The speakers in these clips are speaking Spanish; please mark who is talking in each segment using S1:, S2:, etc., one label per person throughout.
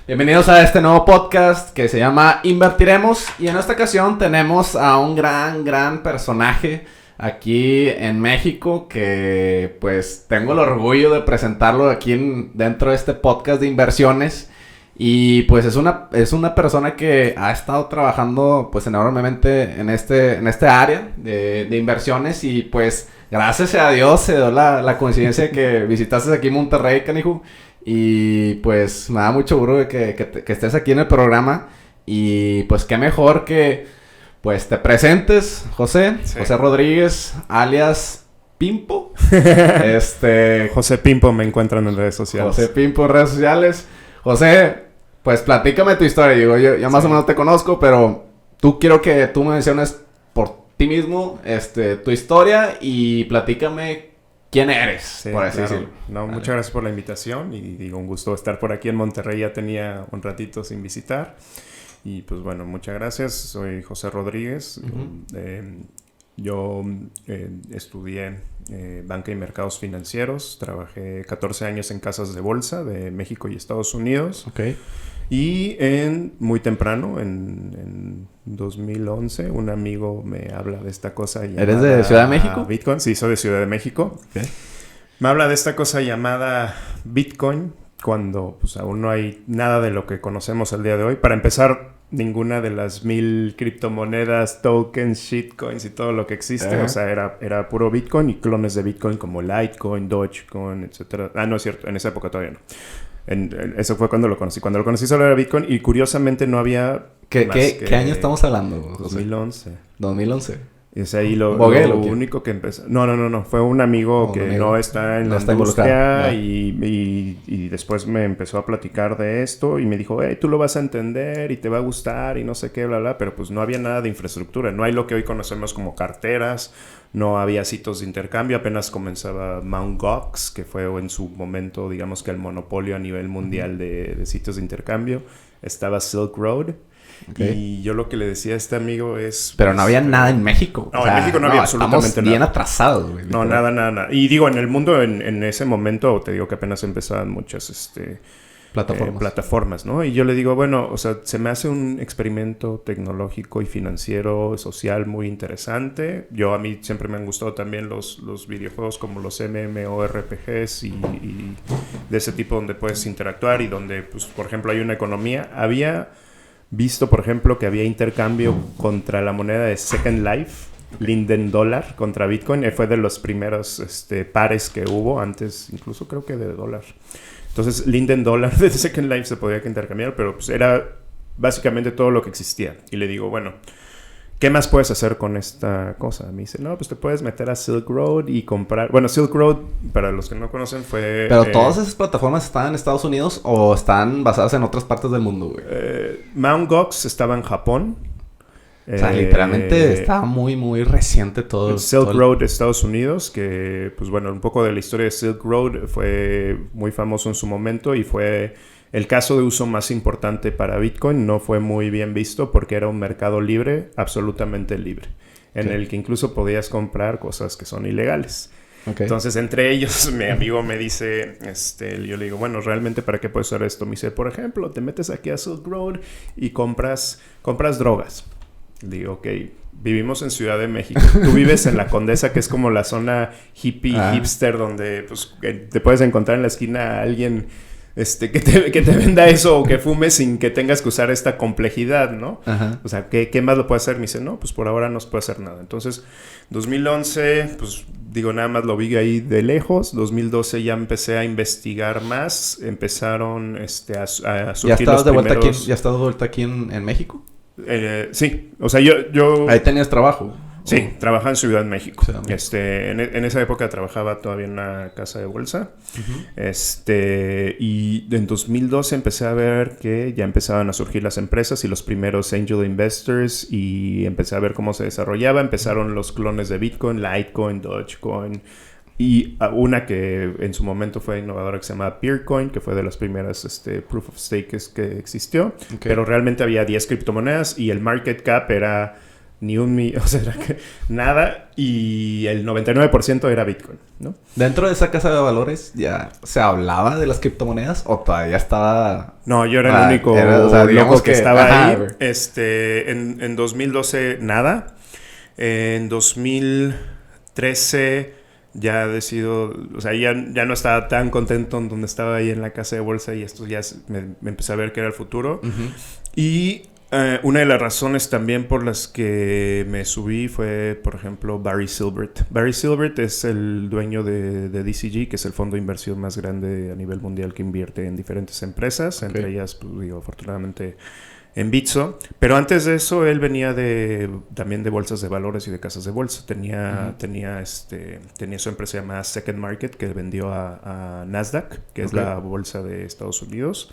S1: Bienvenidos a este nuevo podcast que se llama Invertiremos. Y en esta ocasión tenemos a un gran personaje aquí en México que pues tengo el orgullo de presentarlo aquí dentro de este podcast de inversiones. Y pues es una persona que ha estado trabajando pues enormemente en este área de inversiones. Y pues gracias a Dios se dio la coincidencia de que visitaste aquí Monterrey, canijo. Y pues me da mucho gusto de que estés aquí en el programa. Y pues qué mejor que pues te presentes, José. Sí. José Rodríguez, alias Pimpo.
S2: José Pimpo me encuentran en redes sociales.
S1: José Pimpo en redes sociales. José, pues platícame tu historia. Digo, yo más o menos te conozco, pero quiero que tú me menciones por ti mismo tu historia y platícame quién eres,
S2: sí,
S1: por así decirlo.
S2: No, muchas gracias por la invitación y digo, un gusto estar por aquí en Monterrey. Ya tenía un ratito sin visitar y pues bueno, muchas gracias. Soy José Rodríguez. Yo estudié banca y mercados financieros. Trabajé 14 años en casas de bolsa de México y Estados Unidos.
S1: Okay.
S2: Y muy temprano, en 2011, un amigo me habla de esta cosa llamada...
S1: ¿Eres de Ciudad de México?
S2: Bitcoin, sí, soy de Ciudad de México.
S1: Okay.
S2: Me habla de esta cosa llamada Bitcoin, cuando pues, aún no hay nada de lo que conocemos al día de hoy. Para empezar, ninguna de las 1000 criptomonedas, tokens, shitcoins y todo lo que existe. O sea, era puro Bitcoin y clones de Bitcoin como Litecoin, Dogecoin, etc. Ah, no es cierto, en esa época todavía no. Eso fue cuando lo conocí. Cuando lo conocí solo era Bitcoin y curiosamente no había...
S1: ¿Qué año estamos hablando, José?
S2: 2011.
S1: 2011.
S2: Y o sea, ahí lo único que empezó... No. Fue un amigo no está en la industria y después me empezó a platicar de esto y me dijo, tú lo vas a entender y te va a gustar y no sé qué, bla, bla. Pero pues no había nada de infraestructura. No hay lo que hoy conocemos como carteras. No había sitios de intercambio. Apenas comenzaba Mt. Gox, que fue en su momento, digamos que el monopolio a nivel mundial de sitios de intercambio. Estaba Silk Road. Okay. Y yo lo que le decía a este amigo es...
S1: Pero no había nada en México.
S2: No, en México no había absolutamente
S1: nada. Bien atrasados, güey.
S2: No, nada. Y digo, en el mundo, en ese momento, te digo que apenas empezaban muchas plataformas, ¿no? Y yo le digo, bueno, o sea, se me hace un experimento tecnológico y financiero, social muy interesante. A mí siempre me han gustado también los videojuegos como los MMORPGs y de ese tipo donde puedes interactuar y donde, pues, por ejemplo, hay una economía. Había visto, por ejemplo, que había intercambio contra la moneda de Second Life, Linden Dollar contra Bitcoin. Fue de los primeros pares que hubo antes, incluso creo que de dólar. Entonces, Linden Dollar de Second Life se podía intercambiar, pero pues era básicamente todo lo que existía. Y le digo, bueno, ¿qué más puedes hacer con esta cosa? Me dice, no, pues te puedes meter a Silk Road y comprar... Bueno, Silk Road, para los que no conocen, fue...
S1: ¿Pero todas esas plataformas están en Estados Unidos o están basadas en otras partes del mundo, güey?
S2: Mt. Gox estaba en Japón.
S1: O sea, literalmente está muy reciente todo.
S2: Silk Road de Estados Unidos, que, pues bueno, un poco de la historia de Silk Road fue muy famoso en su momento y fue... El caso de uso más importante para Bitcoin. No fue muy bien visto porque era un mercado libre, absolutamente libre, en el que incluso podías comprar cosas que son ilegales. Okay. Entonces, entre ellos, mi amigo me dice, yo le digo, bueno, ¿realmente para qué puedes usar esto? Me dice, por ejemplo, te metes aquí a Silk Road y compras drogas. Le digo, ok, vivimos en Ciudad de México. Tú vives en la Condesa, que es como la zona hippie, hipster, donde pues, te puedes encontrar en la esquina a alguien... que te venda eso o que fumes sin que tengas que usar esta complejidad, ¿no? Ajá. O sea, ¿qué más lo puede hacer? Me dice, no, pues por ahora no se puede hacer nada. Entonces, 2011, pues digo, nada más lo vi ahí de lejos. 2012 ya empecé a investigar más. Empezaron a surgir los primeros...
S1: ¿Ya estás de vuelta aquí en México?
S2: Sí, o sea, yo...
S1: Ahí tenías trabajo.
S2: Sí, trabajaba en Ciudad de México. En esa época trabajaba todavía en una casa de bolsa. Uh-huh. Y en 2012 empecé a ver que ya empezaban a surgir las empresas y los primeros angel investors y empecé a ver cómo se desarrollaba. Empezaron los clones de Bitcoin, Litecoin, Dogecoin y una que en su momento fue innovadora que se llama Peercoin, que fue de las primeras proof of stake que existió. Okay. Pero realmente había 10 criptomonedas y el market cap era o sea, era que nada, y el 99% era Bitcoin, ¿no?
S1: ¿Dentro de esa casa de valores ya se hablaba de las criptomonedas o todavía estaba...?
S2: No, yo era el único
S1: o sea,
S2: loco que estaba
S1: ajá,
S2: ahí.
S1: güey.
S2: En 2012 nada. En 2013 ya decido, o sea, ya no estaba tan contento en donde estaba ahí en la casa de bolsa y esto ya me empecé a ver que era el futuro.
S1: Uh-huh.
S2: Y una de las razones también por las que me subí fue, por ejemplo, Barry Silbert. Barry Silbert es el dueño de DCG, que es el fondo de inversión más grande a nivel mundial que invierte en diferentes empresas,
S1: Okay.
S2: entre ellas, pues, digo, afortunadamente en Bitso. Pero antes de eso, él venía también de bolsas de valores y de casas de bolsa. Tenía su empresa llamada Second Market, que vendió a Nasdaq, que es la bolsa de Estados Unidos.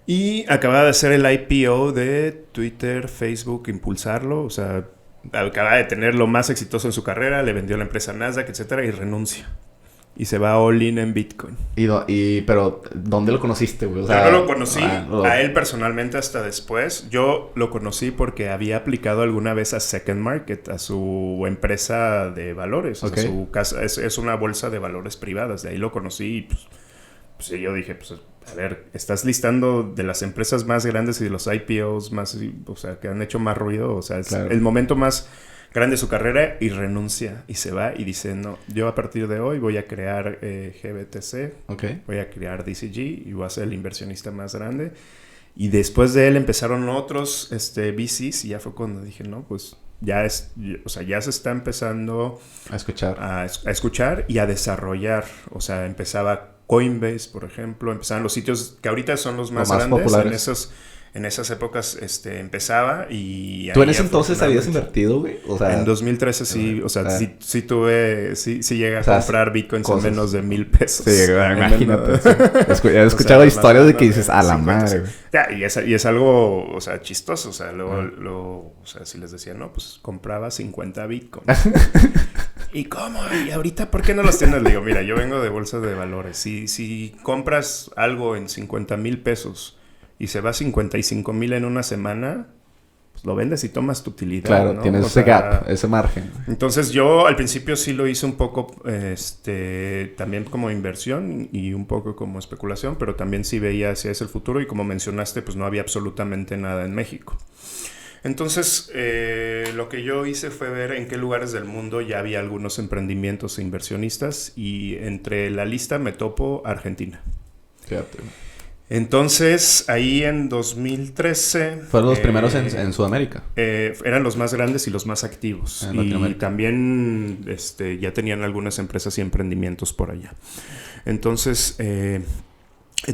S2: Y acababa de hacer el IPO de Twitter, Facebook, impulsarlo. O sea, acaba de tener lo más exitoso en su carrera. Le vendió la empresa Nasdaq, etcétera, y renuncia. Y se va all in en Bitcoin.
S1: Pero, ¿dónde lo conociste, güey? O sea,
S2: yo no lo conocí a él personalmente hasta después. Yo lo conocí porque había aplicado alguna vez a Second Market, a su empresa de valores.
S1: Okay.
S2: O sea, su casa es una bolsa de valores privadas. De ahí lo conocí y pues yo dije, pues a ver, estás listando de las empresas más grandes y de los IPOs más, o sea, que han hecho más ruido. O sea, es el momento más grande de su carrera y renuncia y se va y dice, no, yo a partir de hoy voy a crear GBTC, voy a crear DCG y voy a ser el inversionista más grande. Y después de él empezaron otros VCs y ya fue cuando dije, no, pues ya se está empezando a escuchar y a desarrollar. O sea, empezaba Coinbase, por ejemplo, empezaban los sitios que ahorita son los más grandes
S1: populares.
S2: En esas épocas empezaba y...
S1: ¿Tú en ese entonces habías invertido, güey? O sea,
S2: en 2013 sí, o sea, sí llegué a comprar bitcoins en menos de $1,000.
S1: Sí, imagínate. He escuchado historias de que dices, a la madre, güey.
S2: Y es algo, o sea, chistoso. O sea, o sea, si les decía, no, pues compraba 50 bitcoins. ¿Y cómo? ¿Y ahorita por qué no los tienes? Le digo, mira, yo vengo de bolsa de valores. Si compras algo en 50,000 pesos y se va a 55,000 en una semana, pues lo vendes y tomas tu utilidad.
S1: Claro,
S2: ¿no?
S1: tienes ese gap, ese margen.
S2: Entonces yo al principio sí lo hice un poco también como inversión y un poco como especulación, pero también sí veía hacia ese el futuro y como mencionaste, pues no había absolutamente nada en México. Entonces, lo que yo hice fue ver en qué lugares del mundo ya había algunos emprendimientos e inversionistas y entre la lista me topo Argentina.
S1: Fíjate.
S2: Entonces, ahí en 2013...
S1: Fueron los primeros en Sudamérica.
S2: Eran los más grandes y los más activos. Y también ya tenían algunas empresas y emprendimientos por allá. Entonces, en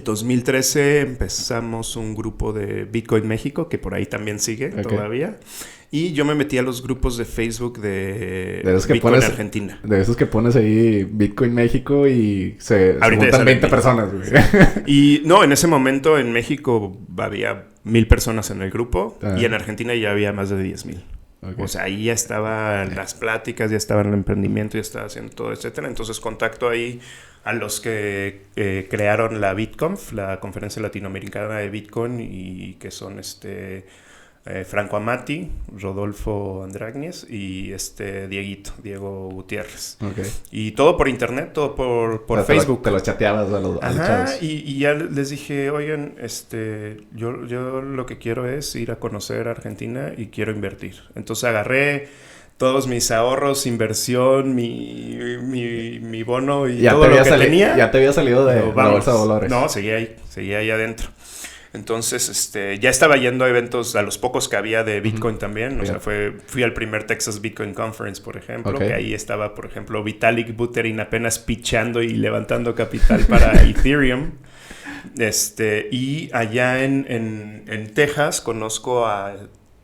S2: 2013 empezamos un grupo de Bitcoin México, que por ahí también sigue todavía. Y yo me metí a los grupos de Facebook de Bitcoin Argentina.
S1: De esos que pones ahí Bitcoin México y se juntan 20 personas, güey.
S2: Y no, en ese momento en México había 1,000 personas en el grupo y en Argentina ya había más de 10,000. O sea, ahí ya estaban las pláticas, ya estaba el emprendimiento, ya estaba haciendo todo, etcétera. Entonces contacto ahí a los que crearon la BitConf, la conferencia latinoamericana de Bitcoin, y que son Franco Amati, Rodolfo Andragnes y Diego Gutiérrez. Y todo por internet, todo por Facebook.
S1: Te lo chateabas a los chavos.
S2: Y ya les dije, oigan, yo lo que quiero es ir a conocer Argentina y quiero invertir. Entonces agarré todos mis ahorros, inversión, mi bono y todo lo que tenía.
S1: Ya te había salido de la bolsa de valores.
S2: No, seguía ahí adentro. Entonces, ya estaba yendo a eventos, a los pocos que había de Bitcoin también. O sea, fui al primer Texas Bitcoin Conference, por ejemplo, que ahí estaba, por ejemplo, Vitalik Buterin apenas pitchando y levantando capital para Ethereum. Y allá en Texas conozco a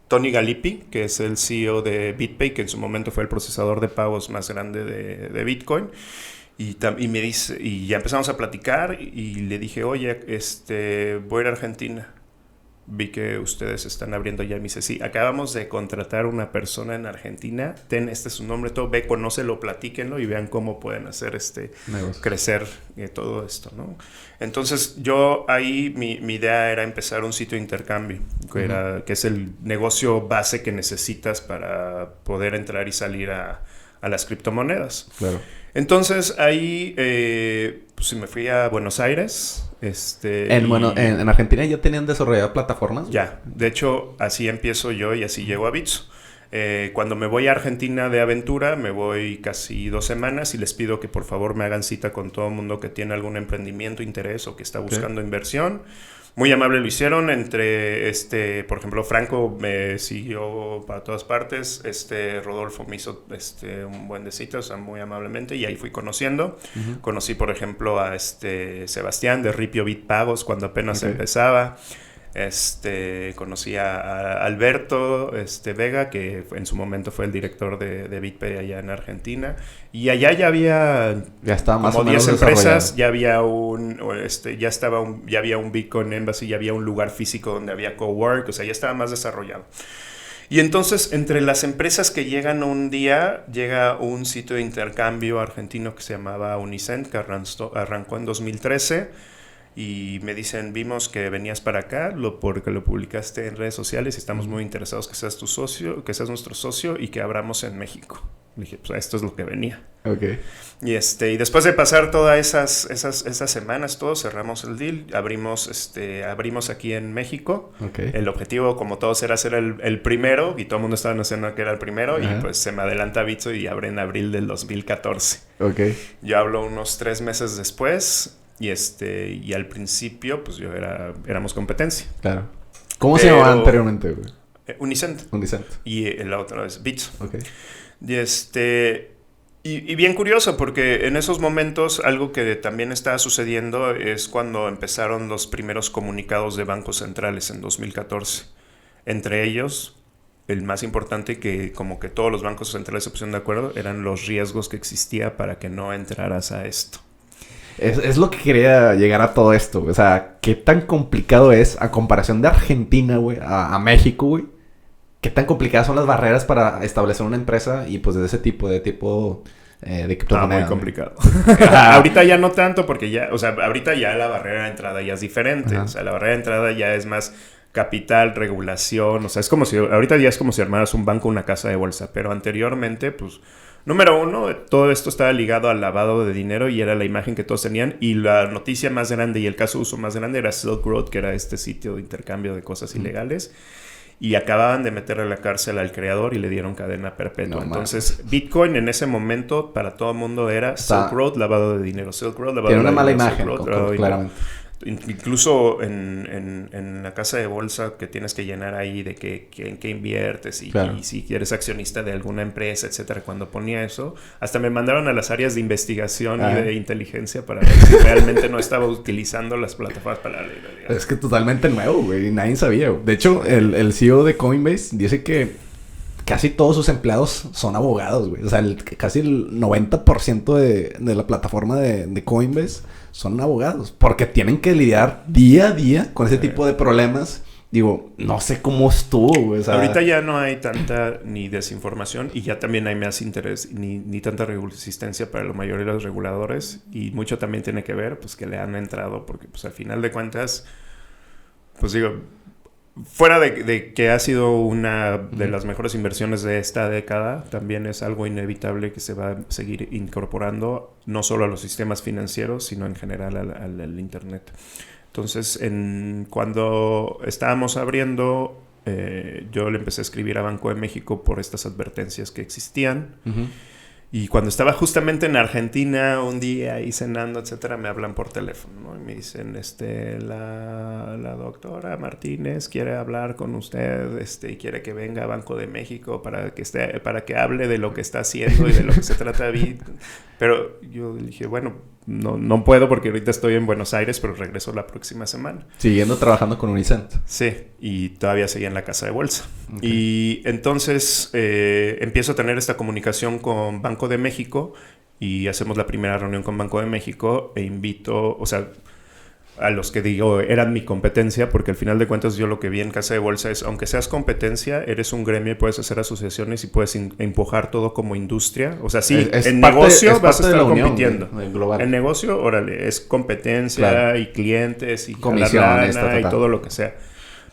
S2: Tony Gallippi, que es el CEO de BitPay, que en su momento fue el procesador de pagos más grande de Bitcoin. Y me dice, y ya empezamos a platicar y le dije, oye, voy a ir a Argentina. vi que ustedes están abriendo ya. Y me dice, sí, acabamos de contratar una persona en Argentina. Este es su nombre, todo. Ve, conócelo, platíquenlo y vean cómo pueden hacer crecer todo esto, ¿no? Entonces, yo ahí, mi idea era empezar un sitio de intercambio, que es el negocio base que necesitas para poder entrar y salir a las criptomonedas.
S1: Claro.
S2: Entonces, ahí, pues me fui a Buenos Aires.
S1: En Argentina ya tenían desarrollado plataformas.
S2: Ya, de hecho, así empiezo yo y así llego a Bitso. Cuando me voy a Argentina de aventura, me voy casi 2 semanas y les pido que por favor me hagan cita con todo el mundo que tiene algún emprendimiento, interés o que está buscando inversión. Muy amable lo hicieron. Por ejemplo, Franco me siguió para todas partes. Rodolfo me hizo un buen de cita, o sea, muy amablemente, y ahí fui conociendo. Conocí, por ejemplo, a Sebastián de Ripio Bit Pagos cuando apenas empezaba. Conocí a Alberto Vega, que en su momento fue el director de BitPay allá en Argentina, y allá ya había como 10 empresas, ya había ya había un Bitcoin Embassy, ya había un lugar físico donde había cowork, o sea, ya estaba más desarrollado. Y entonces, entre las empresas que llegan un día, llega un sitio de intercambio argentino que se llamaba Unicent, que arrancó en 2013. Y me dicen, vimos que venías para acá porque lo publicaste en redes sociales y estamos muy interesados que seas tu socio, que seas nuestro socio y que abramos en México. Le dije, pues esto es lo que venía.
S1: Okay.
S2: Y después de pasar todas esas semanas, todos cerramos el deal, abrimos aquí en México.
S1: Okay.
S2: El objetivo, como todos, era ser el primero, y todo el mundo estaba anunciando que era el primero. Ajá. Y pues se me adelanta Bitso y abre en abril del 2014.
S1: Okay.
S2: Yo hablo unos 3 meses después. Y al principio, pues éramos competencia.
S1: Claro. ¿Cómo se llamaba anteriormente, güey?
S2: Unicent. Y la otra es Bitso.
S1: Okay.
S2: Y bien curioso, porque en esos momentos algo que también estaba sucediendo es cuando empezaron los primeros comunicados de bancos centrales en 2014. Entre ellos, el más importante, que como que todos los bancos centrales se pusieron de acuerdo, eran los riesgos que existía para que no entraras a esto.
S1: Es lo que quería llegar a todo esto. O sea, ¿qué tan complicado es a comparación de Argentina, güey, a México, güey? ¿Qué tan complicadas son las barreras para establecer una empresa y pues de ese tipo de criptomonedas?
S2: Muy complicado. Ahorita ya no tanto porque ahorita ya la barrera de entrada ya es diferente. Ajá. O sea, la barrera de entrada ya es más capital, regulación. O sea, ahorita ya es como si armaras un banco o una casa de bolsa. Pero anteriormente, pues... Número 1, todo esto estaba ligado al lavado de dinero y era la imagen que todos tenían. Y la noticia más grande y el caso de uso más grande era Silk Road, que era este sitio de intercambio de cosas ilegales. Y acababan de meterle a la cárcel al creador y le dieron cadena perpetua. Entonces, Bitcoin en ese momento para todo el mundo era Silk Road, lavado de dinero. Silk Road, lavado de dinero.
S1: Tiene una mala imagen, claramente.
S2: Incluso en la casa de bolsa que tienes que llenar ahí de en qué inviertes y si eres accionista de alguna empresa, etcétera. Cuando ponía eso, hasta me mandaron a las áreas de investigación y de inteligencia para ver si realmente no estaba utilizando las plataformas para la legalidad.
S1: Es que totalmente nuevo, güey. Nadie sabía. De hecho, el CEO de Coinbase dice que casi todos sus empleados son abogados, güey. O sea, casi el 90% de la plataforma de Coinbase son abogados. Porque tienen que lidiar día a día con ese tipo de problemas. Digo, no sé cómo estuvo, güey. O sea,
S2: ahorita ya no hay tanta ni desinformación y ya también hay más interés ni tanta resistencia para la mayoría de los reguladores. Y mucho también tiene que ver, pues, que le han entrado. Porque, pues, al final de cuentas, pues, digo... Fuera de que ha sido una de las mejores inversiones de esta década, también es algo inevitable que se va a seguir incorporando no solo a los sistemas financieros, sino en general al Internet. Entonces, cuando estábamos abriendo, yo le empecé a escribir a Banco de México por estas advertencias que existían. Uh-huh. Y cuando estaba justamente en Argentina, un día ahí cenando, etcétera, me hablan por teléfono, ¿no? Y me dicen, la doctora Martínez quiere hablar con usted, y quiere que venga a Banco de México para que hable de lo que está haciendo y de lo que se trata Bitcoin. Pero yo dije, bueno, no puedo porque ahorita estoy en Buenos Aires, pero regreso la próxima semana.
S1: Siguiendo trabajando con Unicent.
S2: Sí, y todavía seguía en la casa de bolsa. Okay. Y entonces empiezo a tener esta comunicación con Banco de México y hacemos la primera reunión con Banco de México e invito, o sea, a los que digo eran mi competencia, porque al final de cuentas yo lo que vi en Casa de Bolsa es, aunque seas competencia, eres un gremio y puedes hacer asociaciones y puedes empujar todo como industria. O sea, sí, en negocio vas a estar compitiendo. En negocio, órale, es competencia y clientes y
S1: comisiones
S2: y todo lo que sea.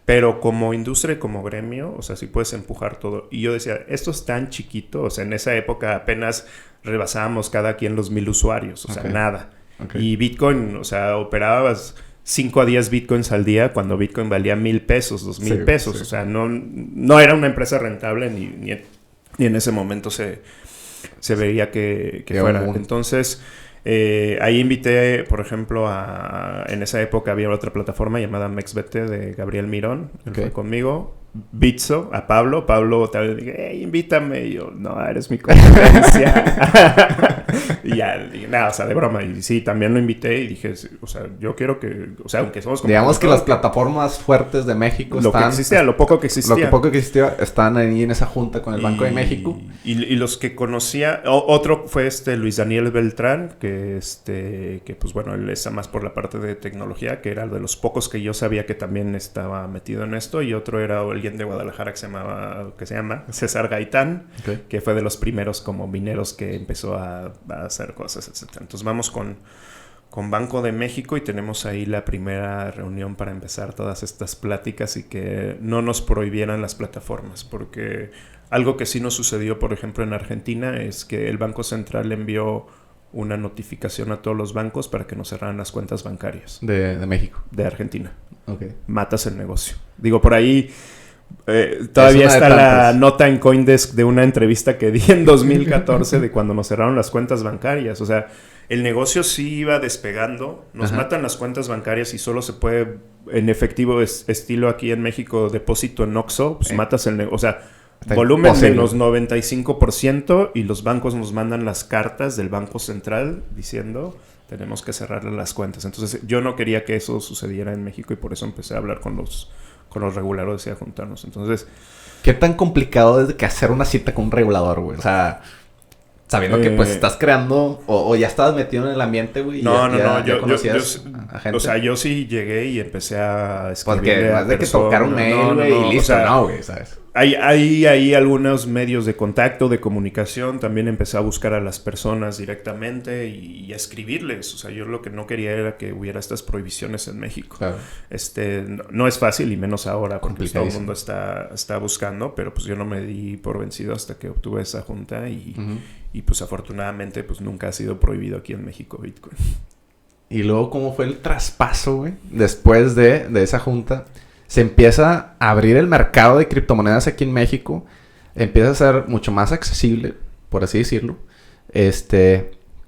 S2: Pero como industria, como gremio, o sea, sí puedes empujar todo. Y yo decía, esto es tan chiquito, o sea, en esa época apenas rebasábamos cada quien los 1,000 usuarios, o sea, nada. Y Bitcoin, o sea, operabas 5 a 10 Bitcoins al día cuando Bitcoin valía 1,000 pesos, 2,000 pesos. Sí. O sea, no era una empresa rentable ni en ese momento se veía que fuera. Entonces, ahí invité, por ejemplo, en esa época había otra plataforma llamada MexBT de Gabriel Mirón. Él fue conmigo. Bitso, a Pablo tal vez dije, hey, invítame. Y yo, no, eres mi competencia. Y ya, dije, nada, o sea, de broma. Y sí, también lo invité y dije, o sea, yo quiero que, o sea, aunque somos...
S1: Digamos que las plataformas fuertes de México
S2: lo poco que existía,
S1: están ahí en esa junta con el Banco de México.
S2: Y los que conocía, otro fue Luis Daniel Beltrán, que pues bueno, él está más por la parte de tecnología, que era de los pocos que yo sabía que también estaba metido en esto, y otro era alguien de Guadalajara que se llama César Gaitán, que fue de los primeros como mineros que empezó a hacer cosas, etc. Entonces vamos con Banco de México y tenemos ahí la primera reunión para empezar todas estas pláticas y que no nos prohibieran las plataformas, porque algo que sí nos sucedió, por ejemplo, en Argentina es que el Banco Central envió una notificación a todos los bancos para que nos cerraran las cuentas bancarias.
S1: De México.
S2: De Argentina.
S1: Okay.
S2: Matas el negocio. Digo, por ahí... todavía está la nota en CoinDesk de una entrevista que di en 2014 de cuando nos cerraron las cuentas bancarias. O sea, el negocio sí iba despegando. Nos matan las cuentas bancarias y solo se puede en efectivo estilo aquí en México depósito en Oxxo. Pues matas el negocio. O sea, volumen menos 95% y los bancos nos mandan las cartas del Banco Central diciendo tenemos que cerrarle las cuentas. Entonces yo no quería que eso sucediera en México y por eso empecé a hablar con los reguladores y a juntarnos. Entonces,
S1: ¿qué tan complicado es que hacer una cita con un regulador, güey? O sea, sabiendo que pues estás creando o ya estabas metido en el ambiente, güey.
S2: No. Yo a gente. O sea, yo sí llegué y empecé a escribirle
S1: porque más de que tocar un mail, güey, y listo, o sea, güey, ¿sabes?
S2: Hay algunos medios de contacto, de comunicación. También empecé a buscar a las personas directamente y a escribirles. O sea, yo lo que no quería era que hubiera estas prohibiciones en México.
S1: Claro.
S2: No es fácil y menos ahora porque todo el mundo está buscando, pero pues yo no me di por vencido hasta que obtuve esa junta y pues afortunadamente pues nunca ha sido prohibido aquí en México Bitcoin.
S1: Y luego, ¿cómo fue el traspaso, güey? Después de esa junta, se empieza a abrir el mercado de criptomonedas aquí en México. Empieza a ser mucho más accesible, por así decirlo.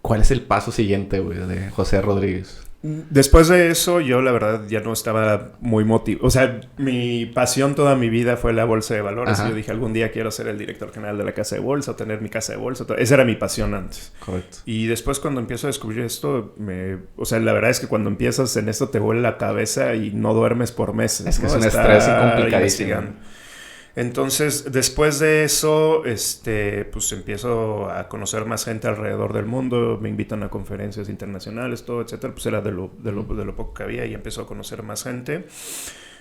S1: ¿Cuál es el paso siguiente, güey, de José Rodríguez?
S2: Después de eso, yo la verdad ya no estaba muy motivado. O sea, mi pasión toda mi vida fue la bolsa de valores. Yo dije, algún día quiero ser el director general de la casa de bolsa, tener mi casa de bolsa. Esa era mi pasión antes.
S1: Correcto.
S2: Y después cuando empiezo a descubrir esto, o sea, la verdad es que cuando empiezas en esto te vuela la cabeza y no duermes por meses.
S1: Es que es un estrés complicadísimo.
S2: Entonces, después de eso, pues empiezo a conocer más gente alrededor del mundo. Me invitan a conferencias internacionales, todo, etcétera. Pues era de lo poco que había y empezó a conocer más gente.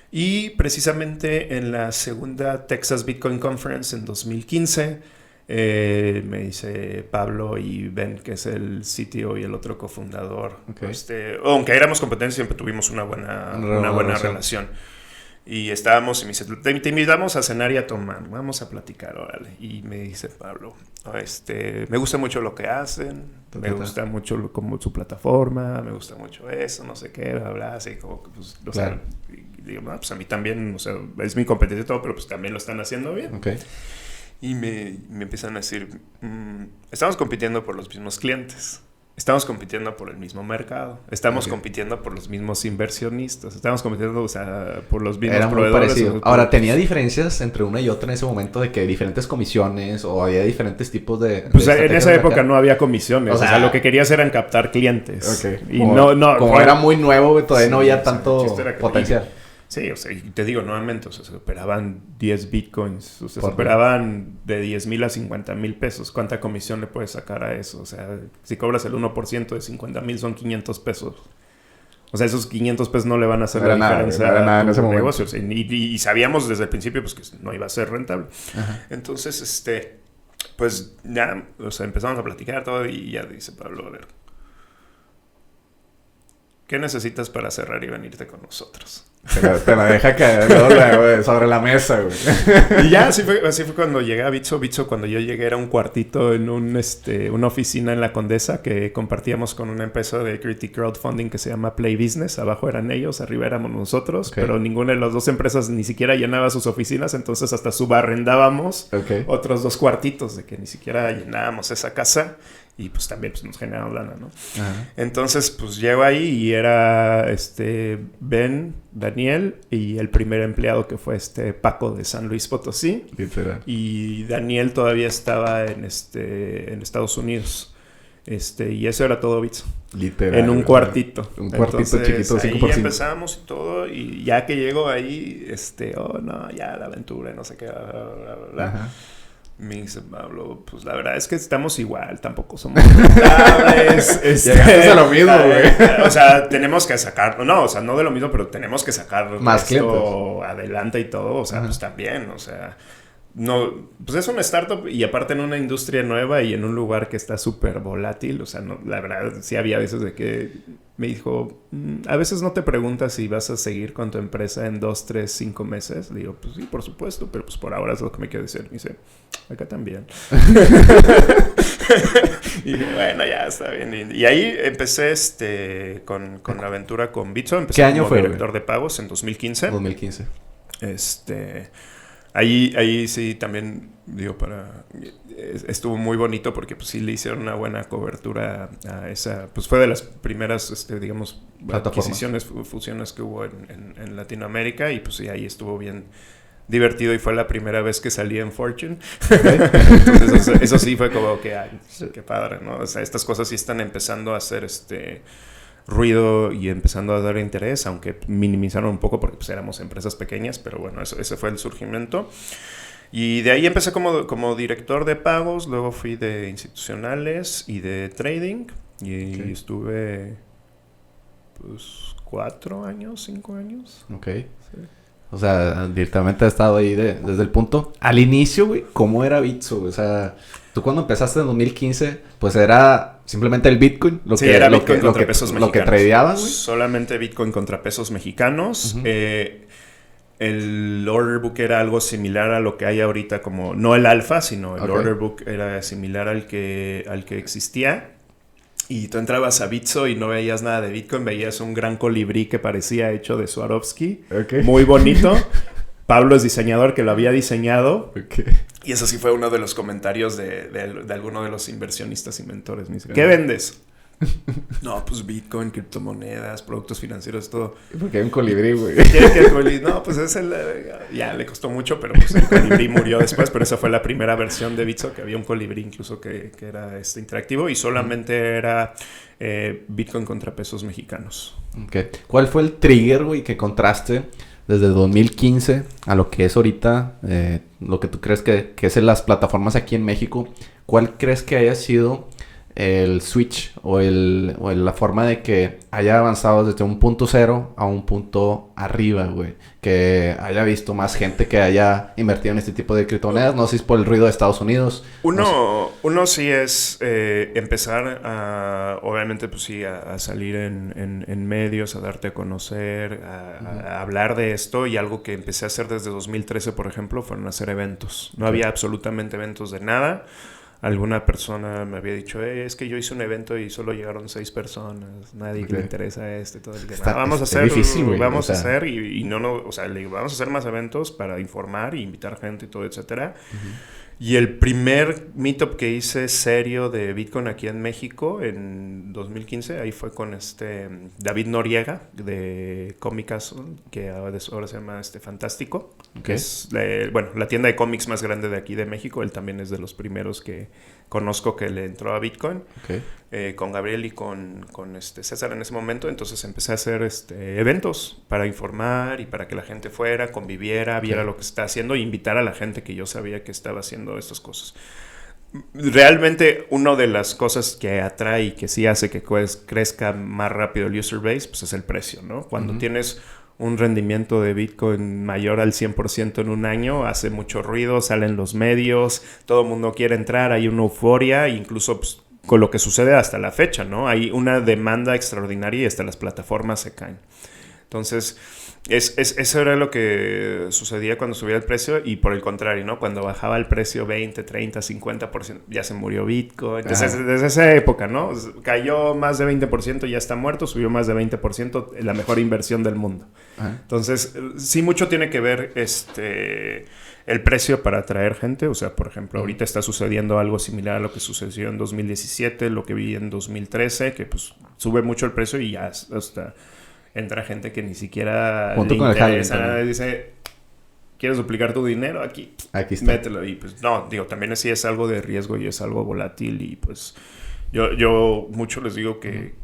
S2: Y precisamente en la segunda Texas Bitcoin Conference en 2015, me dice Pablo y Ben, que es el CTO y el otro cofundador.
S1: Okay.
S2: Aunque éramos competencia, siempre tuvimos una buena relación. Y estábamos y me dice, te invitamos a cenar y a tomar, vamos a platicar, órale. Y me dice Pablo, me gusta mucho lo que hacen, me gusta mucho como su plataforma, me gusta mucho eso, no sé qué, bla, bla, así como que, pues, o sea, y digo, no, pues a mí también, o sea, es mi competencia y todo, pero pues también lo están haciendo bien.
S1: Okay.
S2: Y me empiezan a decir, estamos compitiendo por los mismos clientes. Estamos compitiendo por el mismo mercado. Estamos compitiendo por los mismos inversionistas. Estamos compitiendo, o sea, por los mismos proveedores.
S1: Parecido. Ahora, ¿tenía diferencias entre una y otra en ese momento de que diferentes comisiones o había diferentes tipos de...
S2: Pues en esa época no había comisiones. O sea, lo que querías eran captar clientes.
S1: Okay.
S2: Y
S1: como era muy nuevo, todavía no había tanto potencial.
S2: Sí, o sea, y te digo nuevamente, o sea, se operaban 10 bitcoins, o sea, se operaban de 10,000 a 50,000 pesos. ¿Cuánta comisión le puedes sacar a eso? O sea, si cobras el 1% de 50,000 son 500 pesos. O sea, esos 500 pesos no le van a hacer
S1: no
S2: la diferencia
S1: nada en ese
S2: tu
S1: momento.
S2: negocio. O sea, y sabíamos desde el principio pues que no iba a ser rentable.
S1: Ajá.
S2: Entonces, pues ya, o sea, empezamos a platicar todo y ya dice Pablo, a ver, ¿qué necesitas para cerrar y venirte con nosotros?
S1: Te la deja caer güey, sobre la mesa, güey.
S2: Y ya así fue cuando llegué a Bitso. Bitso, cuando yo llegué, era un cuartito en una oficina en la Condesa que compartíamos con una empresa de equity crowdfunding que se llama Play Business. Abajo eran ellos, arriba éramos nosotros. Okay. Pero ninguna de las dos empresas ni siquiera llenaba sus oficinas. Entonces hasta subarrendábamos otros 2 cuartitos de que ni siquiera llenábamos esa casa. Y pues también pues, nos generaron lana, ¿no? Ajá. Entonces, pues llego ahí y era Ben, Daniel y el primer empleado que fue Paco de San Luis Potosí.
S1: Literal.
S2: Y Daniel todavía estaba en Estados Unidos. Y eso era todo Bitso.
S1: Literal.
S2: En un cuartito.
S1: Un cuartito chiquito, 5 por 5.
S2: Ahí empezamos y todo. Y ya que llego ahí, oh no, ya la aventura, no sé qué, bla, bla, bla, bla. Ajá. Me dice Pablo, pues la verdad es que estamos igual, tampoco somos rentables.
S1: Llegaste a lo mismo, güey.
S2: O sea, tenemos que sacar, no, o sea, no de lo mismo, pero tenemos que sacar
S1: más
S2: esto
S1: clientes
S2: adelante y todo, o sea, pues también, o sea, no, pues es una startup y aparte en una industria nueva y en un lugar que está súper volátil, o sea, no, la verdad sí había veces de que me dijo, a veces no te preguntas si vas a seguir con tu empresa en 2, 3, 5 meses. Le digo, pues sí, por supuesto, pero pues por ahora es lo que me quiero decir. Me dice, acá también. Y dije, bueno, ya está bien. Y ahí empecé con la aventura con Bitso. Empecé
S1: ¿Qué año
S2: como
S1: fue,
S2: director de pagos en 2015.
S1: 2015.
S2: Ahí sí también, digo, estuvo muy bonito porque pues sí le hicieron una buena cobertura a esa, pues fue de las primeras, digamos, adquisiciones, fusiones que hubo en Latinoamérica y pues sí, ahí estuvo bien divertido y fue la primera vez que salí en Fortune. Entonces eso sí fue como que, ay, qué padre, ¿no? O sea, estas cosas sí están empezando a hacer ruido y empezando a dar interés, aunque minimizaron un poco porque pues éramos empresas pequeñas, pero bueno, ese fue el surgimiento. Y de ahí empecé como director de pagos, luego fui de institucionales y de trading y estuve pues 4 años, 5 años.
S1: Ok. Sí. O sea, directamente he estado ahí desde el punto. Al inicio, güey, ¿cómo era Bitso? O sea, tú cuando empezaste en 2015, pues era simplemente el Bitcoin.
S2: Era Bitcoin contra pesos mexicanos.
S1: Lo que tradeaban, güey.
S2: Solamente Bitcoin contra pesos mexicanos. Uh-huh. El order book era algo similar a lo que hay ahorita, como no el alfa, sino el order book era similar al que existía. Y tú entrabas a Bitso y no veías nada de Bitcoin, veías un gran colibrí que parecía hecho de Swarovski. Okay. Muy bonito. Pablo es diseñador que lo había diseñado. Okay. Y eso sí fue uno de los comentarios de alguno de los inversionistas y mentores. Me dice, ¿qué vendes? No, pues Bitcoin, criptomonedas, productos financieros, todo.
S1: Porque hay un colibrí, güey.
S2: No, pues ya le costó mucho, pero pues el colibrí murió después. Pero esa fue la primera versión de Bitso, que había un colibrí incluso que era interactivo y solamente era Bitcoin contra pesos mexicanos. Okay.
S1: ¿Cuál fue el trigger, güey, que contraste desde 2015 a lo que es ahorita, lo que tú crees que es en las plataformas aquí en México? ¿Cuál crees que haya sido el switch o la forma de que haya avanzado desde un punto cero a un punto arriba, güey? Que haya visto más gente que haya invertido en este tipo de criptomonedas. No sé si es por el ruido de Estados Unidos.
S2: Uno sí es empezar obviamente, pues sí, a salir en medios, a darte a conocer, a hablar de esto. Y algo que empecé a hacer desde 2013, por ejemplo, fueron hacer eventos. No había absolutamente eventos de nada. Alguna persona me había dicho, es que yo hice un evento y solo llegaron 6 personas, nadie le interesa todo el tema. Vamos a hacer,
S1: difícil, güey,
S2: vamos a hacer y vamos a hacer más eventos para informar y invitar gente y todo, etcétera. Uh-huh. Y el primer meetup que hice serio de Bitcoin aquí en México en 2015, ahí fue con David Noriega de Comic Castle, que ahora se llama Fantástico, que es la tienda de cómics más grande de aquí de México. Él también es de los primeros que conozco que le entró a Bitcoin, con Gabriel y con César en ese momento. Entonces empecé a hacer eventos para informar y para que la gente fuera, conviviera, viera lo que se está haciendo e invitar a la gente que yo sabía que estaba haciendo estas cosas. Realmente una de las cosas que atrae y que sí hace que crezca más rápido el user base, pues es el precio, ¿no? Cuando tienes un rendimiento de Bitcoin mayor al 100% en un año, hace mucho ruido, salen los medios, todo el mundo quiere entrar, hay una euforia, incluso pues, con lo que sucede hasta la fecha, ¿no? Hay una demanda extraordinaria y hasta las plataformas se caen. Entonces, eso era lo que sucedía cuando subía el precio y por el contrario, ¿no? Cuando bajaba el precio 20, 30, 50%, ya se murió Bitcoin. Entonces, desde esa época, ¿no? Cayó más de 20%, ya está muerto, subió más de 20%, la mejor inversión del mundo. Ajá. Entonces, sí mucho tiene que ver el precio para atraer gente. O sea, por ejemplo, ahorita está sucediendo algo similar a lo que sucedió en 2017, lo que vi en 2013, que pues sube mucho el precio y ya hasta... entra gente que ni siquiera
S1: junto
S2: le
S1: con
S2: interesa, dice, ¿quieres duplicar tu dinero? Aquí está. Mételo. Y pues no, digo, también sí es algo de riesgo y es algo volátil y pues yo mucho les digo que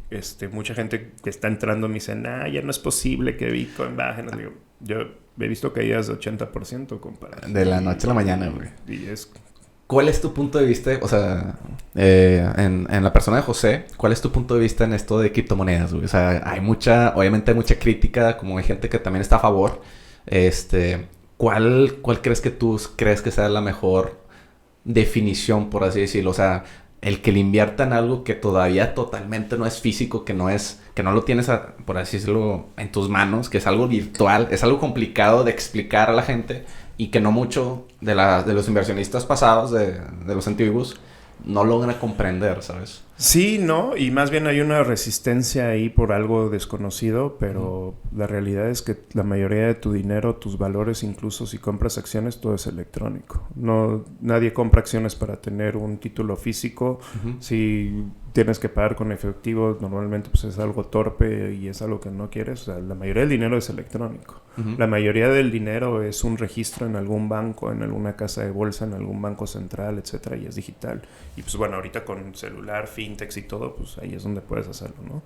S2: mucha gente que está entrando me dice, ya no es posible que Bitcoin baje. Les digo, yo he visto caídas de 80% comparado.
S1: De la noche a la mañana, güey.
S2: Y es...
S1: ¿Cuál es tu punto de vista, o sea, en la persona de José, cuál es tu punto de vista en esto de criptomonedas, güey? O sea, obviamente hay mucha crítica, como hay gente que también está a favor. ¿Cuál crees que tú crees que sea la mejor definición, por así decirlo? O sea, el que le invierta en algo que todavía totalmente no es físico, que no lo tienes, por así decirlo, en tus manos, que es algo virtual, es algo complicado de explicar a la gente y que no mucho de los inversionistas pasados, de los antiguos, no logran comprender, ¿sabes?
S2: Sí, ¿no? Y más bien hay una resistencia ahí por algo desconocido, pero la realidad es que la mayoría de tu dinero, tus valores, incluso si compras acciones, todo es electrónico. Nadie compra acciones para tener un título físico. Si tienes que pagar con efectivo, normalmente pues es algo torpe y es algo que no quieres. O sea, la mayoría del dinero es electrónico. La mayoría del dinero es un registro en algún banco, en alguna casa de bolsa, en algún banco central, etcétera, y es digital. Y pues bueno, ahorita con celular, fintechs y todo, pues ahí es donde puedes hacerlo, ¿no?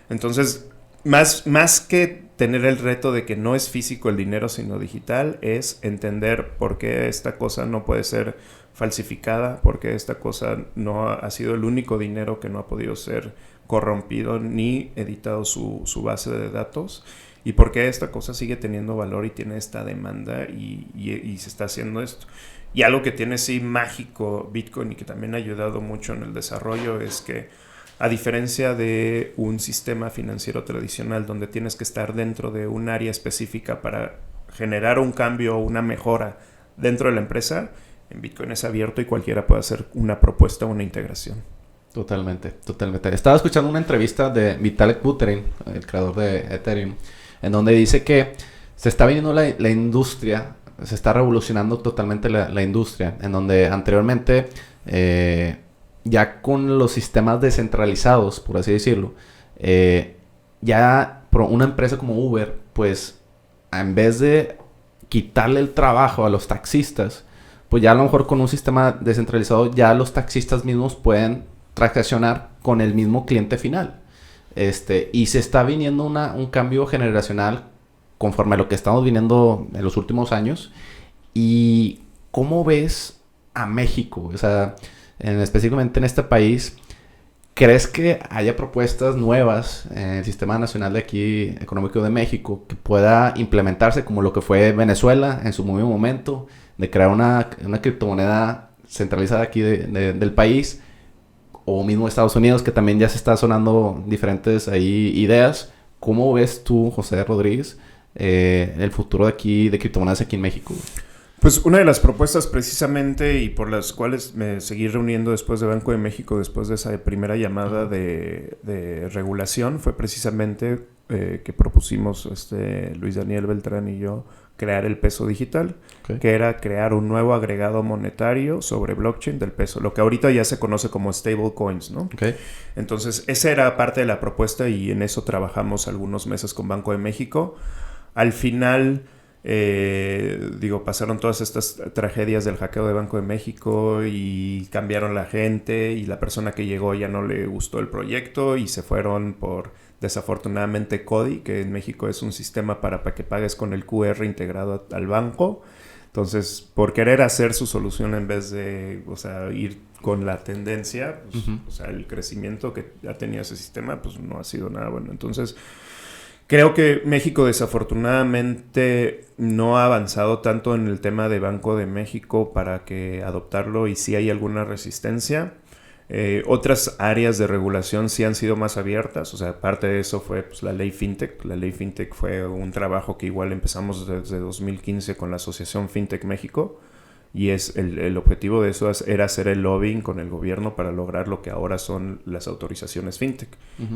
S2: Entonces, más que tener el reto de que no es físico el dinero, sino digital, es entender por qué esta cosa no puede ser falsificada, por qué esta cosa no ha sido el único dinero que no ha podido ser corrompido ni editado su base de datos. ¿Y por qué esta cosa sigue teniendo valor y tiene esta demanda y se está haciendo esto? Y algo que tiene sí mágico Bitcoin y que también ha ayudado mucho en el desarrollo es que a diferencia de un sistema financiero tradicional donde tienes que estar dentro de un área específica para generar un cambio o una mejora dentro de la empresa, en Bitcoin es abierto y cualquiera puede hacer una propuesta o una integración.
S1: Totalmente. Estaba escuchando una entrevista de Vitalik Buterin, el creador de Ethereum, en donde dice que se está viniendo la industria, se está revolucionando totalmente la industria, en donde anteriormente, ya con los sistemas descentralizados, por así decirlo, ya una empresa como Uber, pues en vez de quitarle el trabajo a los taxistas, pues ya a lo mejor con un sistema descentralizado ya los taxistas mismos pueden transaccionar con el mismo cliente final. Y se está viniendo un cambio generacional conforme a lo que estamos viniendo en los últimos años. ¿Y cómo ves a México? O sea, específicamente en este país, ¿crees que haya propuestas nuevas en el Sistema Nacional de aquí, Económico de México, que pueda implementarse como lo que fue Venezuela en su mismo momento, de crear una criptomoneda centralizada aquí del país? O mismo Estados Unidos, que también ya se está sonando diferentes ideas. ¿Cómo ves tú, José Rodríguez, el futuro de criptomonedas aquí en México?
S2: Pues una de las propuestas precisamente y por las cuales me seguí reuniendo después de Banco de México, después de esa primera llamada de regulación, fue precisamente que propusimos Luis Daniel Beltrán y yo crear el peso digital, que era crear un nuevo agregado monetario sobre blockchain del peso, lo que ahorita ya se conoce como stablecoins, ¿no? Entonces, esa era parte de la propuesta y en eso trabajamos algunos meses con Banco de México. Al final, pasaron todas estas tragedias del hackeo de Banco de México y cambiaron la gente y la persona que llegó ya no le gustó el proyecto y se fueron por... desafortunadamente CODI, que en México es un sistema para que pagues con el QR integrado al banco. Entonces, por querer hacer su solución en vez de, o sea, ir con la tendencia, pues, o sea, el crecimiento que ha tenido ese sistema, pues no ha sido nada bueno. Entonces, creo que México desafortunadamente no ha avanzado tanto en el tema de Banco de México para que adoptarlo y sí hay alguna resistencia. Otras áreas de regulación sí han sido más abiertas, o sea, parte de eso fue pues, la ley FinTech. La ley FinTech fue un trabajo que igual empezamos desde 2015 con la Asociación FinTech México y el objetivo de eso era hacer el lobbying con el gobierno para lograr lo que ahora son las autorizaciones FinTech.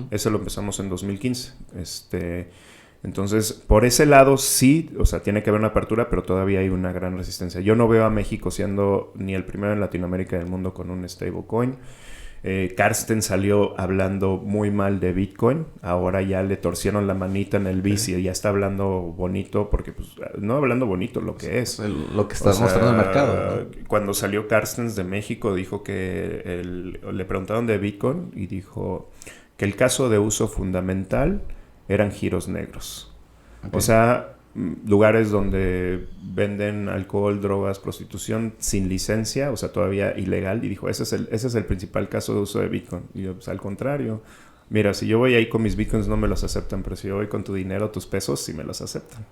S2: Eso lo empezamos en 2015. Entonces, por ese lado sí, o sea, tiene que haber una apertura, pero todavía hay una gran resistencia. Yo no veo a México siendo ni el primero en Latinoamérica y del mundo con un stablecoin. Carsten salió hablando muy mal de Bitcoin. Ahora ya le torcieron la manita en el bici y ya está hablando bonito, porque pues no hablando bonito, lo que es.
S1: Lo que está mostrando el mercado, ¿no?
S2: Cuando salió Carsten de México dijo que le preguntaron de Bitcoin y dijo que el caso de uso fundamental eran giros negros. O sea, lugares donde venden alcohol, drogas, prostitución sin licencia, o sea, todavía ilegal. Y dijo, ese es el principal caso de uso de Bitcoin. Y yo, pues al contrario. Mira, si yo voy ahí con mis Bitcoins no me los aceptan, pero si yo voy con tu dinero, tus pesos, sí me los aceptan.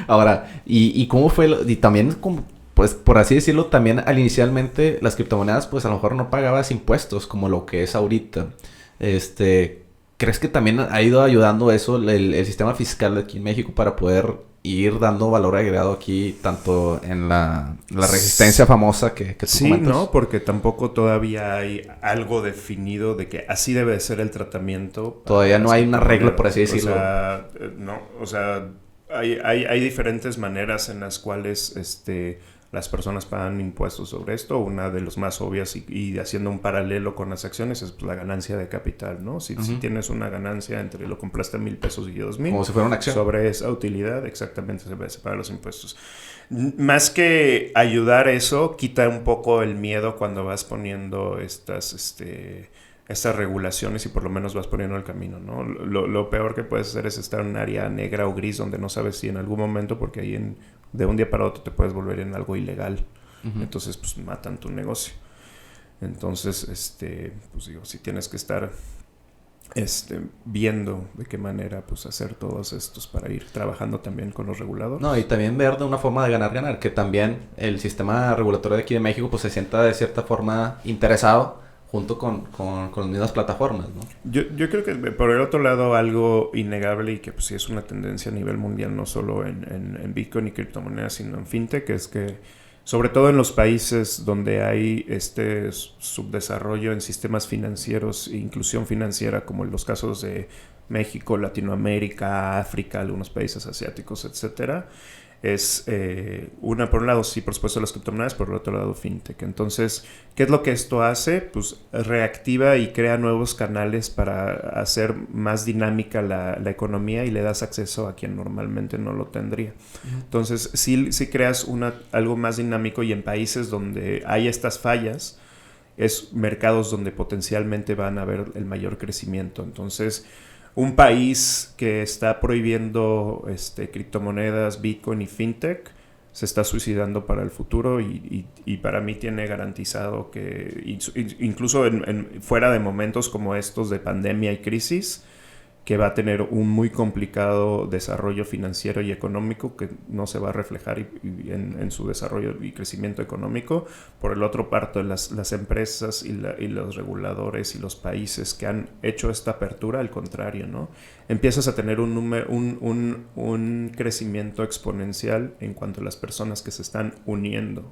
S1: Ahora, ¿y cómo fue? Y también, como, pues, por así decirlo, también inicialmente las criptomonedas, pues a lo mejor no pagabas impuestos como lo que es ahorita. ¿Crees que también ha ido ayudando eso, el sistema fiscal de aquí en México, para poder ir dando valor agregado aquí, tanto en la resistencia famosa que tú
S2: sí,
S1: comentas?
S2: ¿no? Porque tampoco todavía hay algo definido de que así debe ser el tratamiento.
S1: Todavía no hay una regla, por así decirlo.
S2: O sea, no, o sea, hay diferentes maneras en las cuales las personas pagan impuestos sobre esto. Una de las más obvias y haciendo un paralelo con las acciones es pues, la ganancia de capital, ¿no? Si tienes una ganancia entre lo compraste a 1,000 pesos y 2,000.
S1: Como si fuera una acción.
S2: Sobre esa utilidad, exactamente, se pagan los impuestos. Más que ayudar eso, quita un poco el miedo cuando vas poniendo estas regulaciones y por lo menos vas poniendo el camino, ¿no? Lo peor que puedes hacer es estar en un área negra o gris donde no sabes si en algún momento, porque ahí de un día para otro te puedes volver en algo ilegal. Entonces, pues matan tu negocio. Entonces, pues digo, si tienes que estar viendo de qué manera pues hacer todos estos para ir trabajando también con los reguladores.
S1: No, y también ver de una forma de ganar, que también el sistema regulatorio de aquí de México pues se sienta de cierta forma interesado junto con las mismas plataformas, ¿no?
S2: Yo creo que por el otro lado algo innegable y que pues sí es una tendencia a nivel mundial, no solo en Bitcoin y criptomonedas, sino en FinTech, es que sobre todo en los países donde hay subdesarrollo en sistemas financieros e inclusión financiera, como en los casos de México, Latinoamérica, África, algunos países asiáticos, etcétera, es por un lado sí, por supuesto las criptomonedas, por el otro lado FinTech. Entonces, ¿qué es lo que esto hace? Pues reactiva y crea nuevos canales para hacer más dinámica la economía y le das acceso a quien normalmente no lo tendría. Entonces, sí creas algo más dinámico y en países donde hay estas fallas, es mercados donde potencialmente van a haber el mayor crecimiento. Entonces, un país que está prohibiendo criptomonedas, Bitcoin y FinTech se está suicidando para el futuro y para mí tiene garantizado que incluso fuera de momentos como estos de pandemia y crisis, que va a tener un muy complicado desarrollo financiero y económico que no se va a reflejar en su desarrollo y crecimiento económico. Por el otro parte, las empresas y los reguladores y los países que han hecho esta apertura, al contrario, ¿no? Empiezas a tener un crecimiento exponencial en cuanto a las personas que se están uniendo.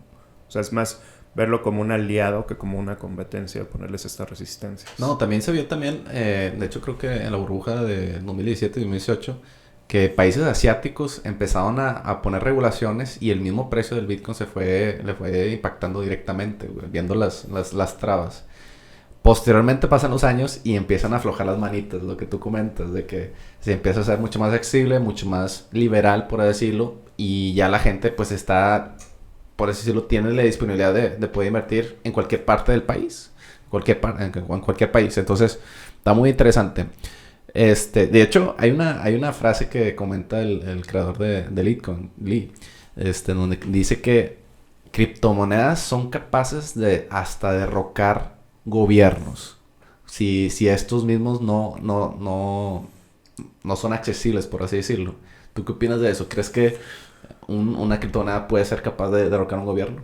S2: O sea, es más verlo como un aliado que como una competencia, ponerles estas resistencias.
S1: No, también se vio de hecho creo que en la burbuja de 2017 y 2018, que países asiáticos empezaron a poner regulaciones y el mismo precio del Bitcoin le fue impactando directamente, güey, viendo las trabas. Posteriormente pasan los años y empiezan a aflojar las manitas, lo que tú comentas, de que se empieza a ser mucho más accesible, mucho más liberal, por decirlo, y ya la gente pues está, por así decirlo, tiene la disponibilidad de poder invertir en cualquier parte del país, en cualquier país. Entonces, está muy interesante. De hecho, hay una frase que comenta el creador de Litecoin, Lee, donde dice que criptomonedas son capaces de hasta derrocar gobiernos. Si estos mismos no son accesibles, por así decirlo. ¿Tú qué opinas de eso? ¿Crees que una criptomoneda puede ser capaz de derrocar un gobierno?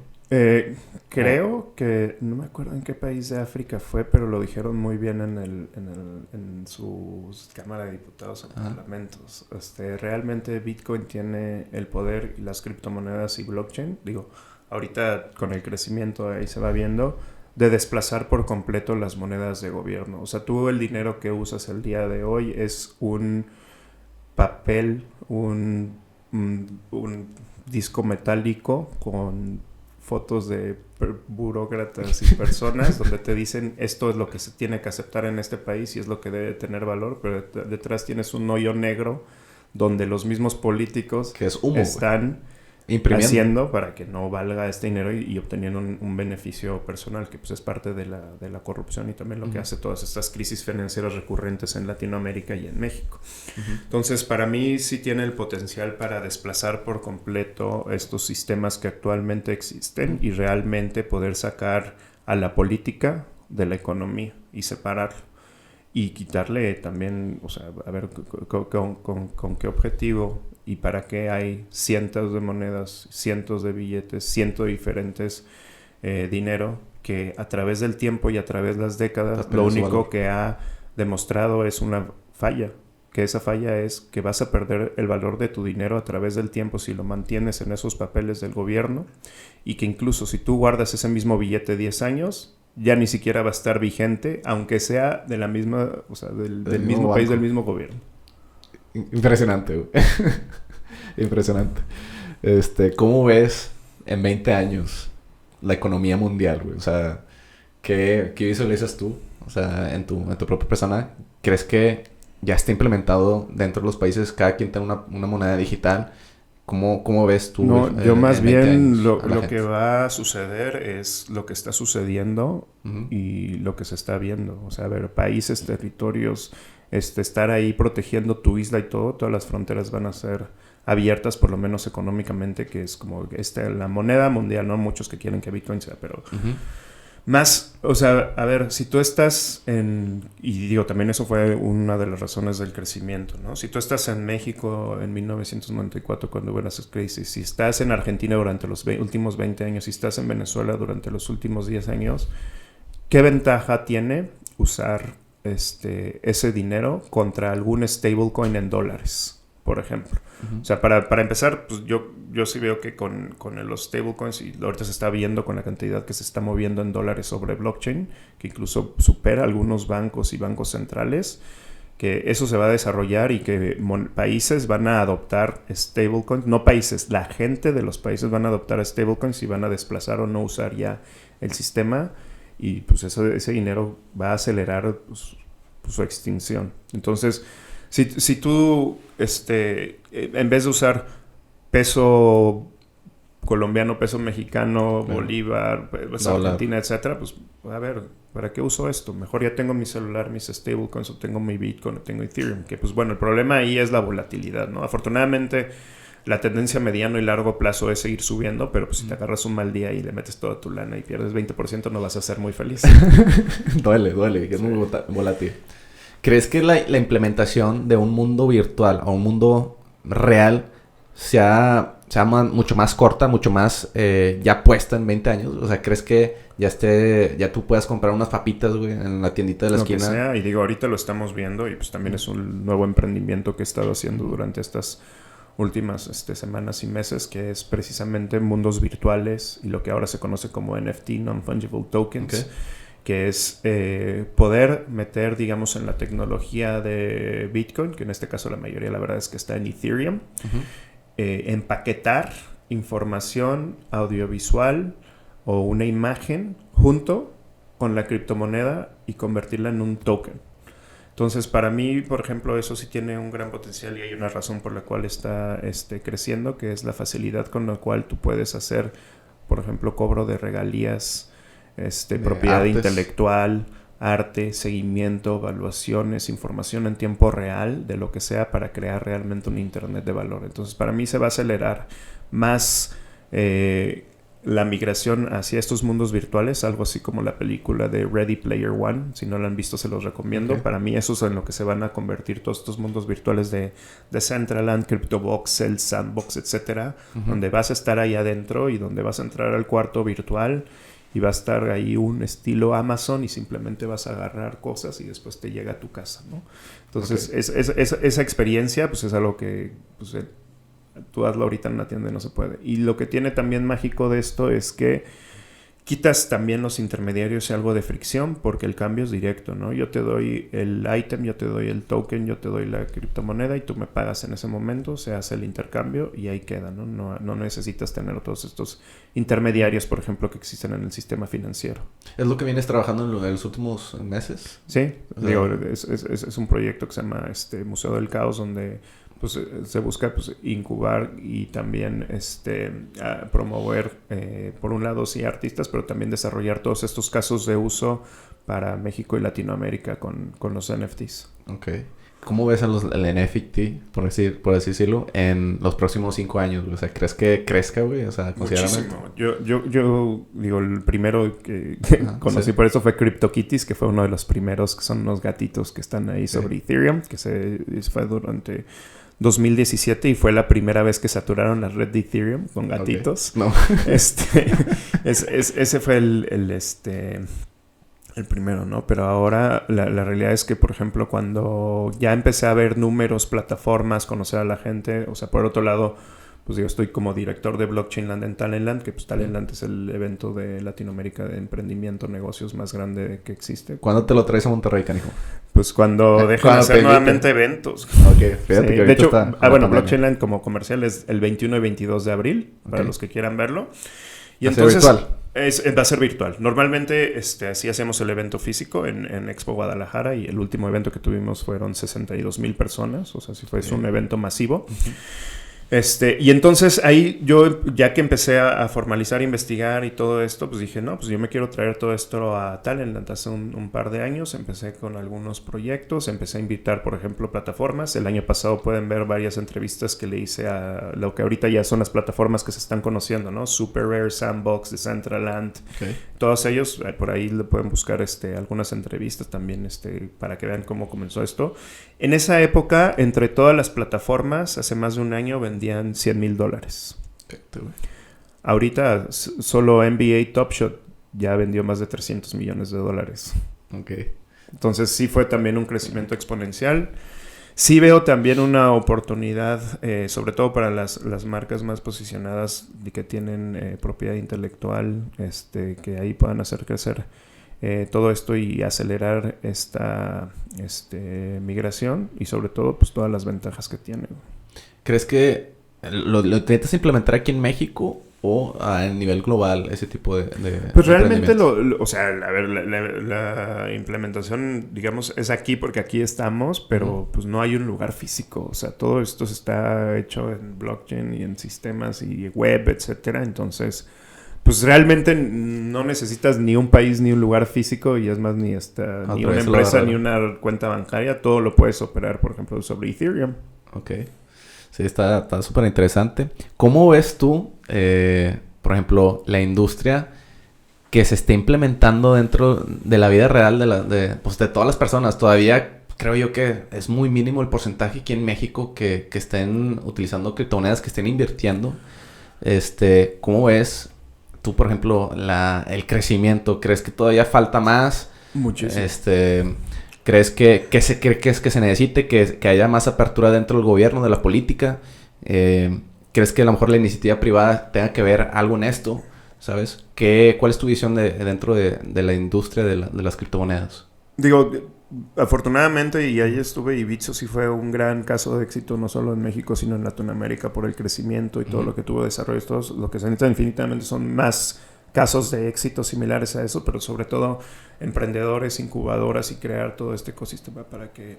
S2: Creo que, no me acuerdo en qué país de África fue, pero lo dijeron muy bien en su Cámara de Diputados o parlamentos. Realmente Bitcoin tiene el poder y las criptomonedas y blockchain, digo, ahorita con el crecimiento ahí se va viendo, de desplazar por completo las monedas de gobierno. O sea, tú el dinero que usas el día de hoy es un papel, un disco metálico con fotos de burócratas y personas donde te dicen esto es lo que se tiene que aceptar en este país y es lo que debe tener valor, pero detrás tienes un hoyo negro donde los mismos políticos
S1: que es humo,
S2: están haciendo para que no valga este dinero y obteniendo un beneficio personal que pues es parte de la corrupción y también lo que hace todas estas crisis financieras recurrentes en Latinoamérica y en México. Entonces para mí sí tiene el potencial para desplazar por completo estos sistemas que actualmente existen y realmente poder sacar a la política de la economía y separarlo y quitarle también, o sea, a ver con qué objetivo y para qué hay cientos de monedas, cientos de billetes, cientos de diferentes dinero que a través del tiempo y a través de las décadas lo único que ha demostrado es una falla, que esa falla es que vas a perder el valor de tu dinero a través del tiempo si lo mantienes en esos papeles del gobierno y que incluso si tú guardas ese mismo billete 10 años ya ni siquiera va a estar vigente aunque sea de la misma, o sea, del mismo país, del mismo gobierno.
S1: Impresionante, güey. Impresionante. ¿Cómo ves en 20 años la economía mundial, güey? O sea, ¿qué visualizas tú? O sea, en tu propia persona, ¿crees que ya está implementado dentro de los países, cada quien tiene una moneda digital? ¿Cómo ves tú?
S2: No, yo más bien lo que va a suceder es lo que está sucediendo y lo que se está viendo. O sea, a ver, países, territorios, estar ahí protegiendo tu isla y todo, todas las fronteras van a ser abiertas, por lo menos económicamente, que es como la moneda mundial, ¿no? Muchos que quieren que Bitcoin sea, pero más, o sea, a ver, si tú estás y digo, también eso fue una de las razones del crecimiento, ¿no? Si tú estás en México en 1994 cuando hubo esas crisis, si estás en Argentina durante los últimos 20 años, si estás en Venezuela durante los últimos 10 años, ¿qué ventaja tiene usar ese dinero contra algún stablecoin en dólares, por ejemplo? O sea, para empezar, pues yo sí veo que con los stablecoins, y ahorita se está viendo con la cantidad que se está moviendo en dólares sobre blockchain, que incluso supera algunos bancos y bancos centrales, que eso se va a desarrollar y que países van a adoptar stablecoins, no países, la gente de los países van a adoptar stablecoins y van a desplazar o no usar ya el sistema y pues ese dinero va a acelerar pues, su extinción. Entonces, si tú en vez de usar peso colombiano, peso mexicano, bolívar, pues, Argentina, etcétera, pues a ver, ¿para qué uso esto? Mejor ya tengo mi celular, mis stablecoins, o tengo mi Bitcoin, o tengo Ethereum, que pues bueno, el problema ahí es la volatilidad, ¿no? Afortunadamente la tendencia a mediano y largo plazo es seguir subiendo, pero pues si te agarras un mal día y le metes toda tu lana y pierdes 20%, no vas a ser muy feliz.
S1: duele, que es muy volátil. ¿Crees que la implementación de un mundo virtual a un mundo real sea mucho más corta, mucho más ya puesta en 20 años? O sea, ¿crees que ya tú puedas comprar unas papitas, güey, en la tiendita de la esquina?
S2: Lo que sea, y digo, ahorita lo estamos viendo y pues también es un nuevo emprendimiento que he estado haciendo durante estas últimas semanas y meses, que es precisamente mundos virtuales y lo que ahora se conoce como NFT, Non-Fungible Tokens. Okay. Que es poder meter, digamos, en la tecnología de Bitcoin, que en este caso la mayoría, la verdad es que está en Ethereum, empaquetar información audiovisual o una imagen junto con la criptomoneda y convertirla en un token. Entonces, para mí, por ejemplo, eso sí tiene un gran potencial y hay una razón por la cual está creciendo, que es la facilidad con la cual tú puedes hacer, por ejemplo, cobro de regalías, propiedad intelectual, arte, seguimiento, evaluaciones, información en tiempo real de lo que sea para crear realmente un internet de valor. Entonces, para mí se va a acelerar más la migración hacia estos mundos virtuales, algo así como la película de Ready Player One. Si no la han visto, se los recomiendo. Okay. Para mí eso es en lo que se van a convertir todos estos mundos virtuales de Decentraland, CryptoVoxels, Sandbox, etcétera, donde vas a estar ahí adentro y donde vas a entrar al cuarto virtual y va a estar ahí un estilo Amazon y simplemente vas a agarrar cosas y después te llega a tu casa, ¿no? Entonces, esa experiencia pues es algo que pues, tú hazlo ahorita en una tienda y no se puede. Y lo que tiene también mágico de esto es que quitas también los intermediarios y algo de fricción porque el cambio es directo, ¿no? Yo te doy el item, yo te doy el token, yo te doy la criptomoneda y tú me pagas en ese momento, se hace el intercambio y ahí queda, ¿no? No necesitas tener todos estos intermediarios, por ejemplo, que existen en el sistema financiero.
S1: ¿Es lo que vienes trabajando en los últimos meses?
S2: Sí, digo, es un proyecto que se llama Museo del Caos, donde pues se busca pues incubar y también promover por un lado sí artistas, pero también desarrollar todos estos casos de uso para México y Latinoamérica con los NFTs.
S1: Okay. ¿Cómo ves el NFT, por así decirlo, en los próximos 5 años? O sea, ¿crees que crezca, güey? O sea, considerablemente.
S2: Muchísimo. Yo digo, el primero que conocí por eso fue CryptoKitties, que fue uno de los primeros, que son unos gatitos que están ahí sobre Ethereum, que se fue durante 2017 y fue la primera vez que saturaron la red de Ethereum con gatitos.
S1: Okay. No.
S2: Ese fue el primero, ¿no? Pero ahora la realidad es que, por ejemplo, cuando ya empecé a ver números, plataformas, conocer a la gente, o sea, por otro lado, pues yo estoy como director de Blockchainland en Talentland, que pues Talentland es el evento de Latinoamérica de emprendimiento, negocios más grande que existe.
S1: ¿Cuándo te lo traes a Monterrey, canijo?
S2: Pues cuando dejen de hacer nuevamente eventos.
S1: Ok, fíjate que
S2: de hecho, Blockchainland como comercial es el 21 y 22 de abril, para los que quieran verlo. Y entonces va a ser virtual. Normalmente así hacemos el evento físico en Expo Guadalajara y el último evento que tuvimos fueron 62,000 personas. O sea, sí fue un evento masivo. Y entonces ahí yo, ya que empecé a formalizar, investigar y todo esto, pues dije, no, pues yo me quiero traer todo esto a Talentland. Hace un par de años empecé con algunos proyectos, empecé a invitar, por ejemplo, plataformas. El año pasado pueden ver varias entrevistas que le hice a lo que ahorita ya son las plataformas que se están conociendo, ¿no? SuperRare, Sandbox, Decentraland. Okay. Todos ellos, por ahí le pueden buscar algunas entrevistas también para que vean cómo comenzó esto. En esa época, entre todas las plataformas, hace más de un año vendían $100,000. Ahorita, solo NBA Top Shot ya vendió más de $300 millones.
S1: Okay.
S2: Entonces, sí fue también un crecimiento exponencial. Sí veo también una oportunidad, sobre todo para las marcas más posicionadas y que tienen propiedad intelectual, que ahí puedan hacer crecer todo esto y acelerar esta migración y sobre todo pues todas las ventajas que tiene.
S1: ¿Crees que lo intentas implementar aquí en México o a nivel global ese tipo de
S2: pues realmente o sea, a ver, la implementación, digamos, es aquí porque aquí estamos, pero pues no hay un lugar físico. O sea, todo esto está hecho en blockchain y en sistemas y web, etcétera. Entonces, pues realmente no necesitas ni un país ni un lugar físico y es más ni una empresa ni una cuenta bancaria. Todo lo puedes operar, por ejemplo, sobre Ethereum.
S1: Ok. Sí, está súper interesante. ¿Cómo ves tú, por ejemplo, la industria que se está implementando dentro de la vida real de todas las personas? Todavía creo yo que es muy mínimo el porcentaje aquí en México que estén utilizando criptomonedas, que estén invirtiendo. ¿Cómo ves tú, por ejemplo, el crecimiento? ¿Crees que todavía falta más?
S2: Muchísimo.
S1: ¿Crees que se necesite que haya más apertura dentro del gobierno, de la política? ¿Crees que a lo mejor la iniciativa privada tenga que ver algo en esto? ¿Sabes? ¿Cuál es tu visión dentro de la industria de las criptomonedas?
S2: Digo, afortunadamente, y ahí estuve, y Bitso sí fue un gran caso de éxito, no solo en México, sino en Latinoamérica, por el crecimiento y todo lo que tuvo desarrollo. Todos lo que se necesita infinitamente son más casos de éxito similares a eso, pero sobre todo emprendedores, incubadoras y crear todo este ecosistema para que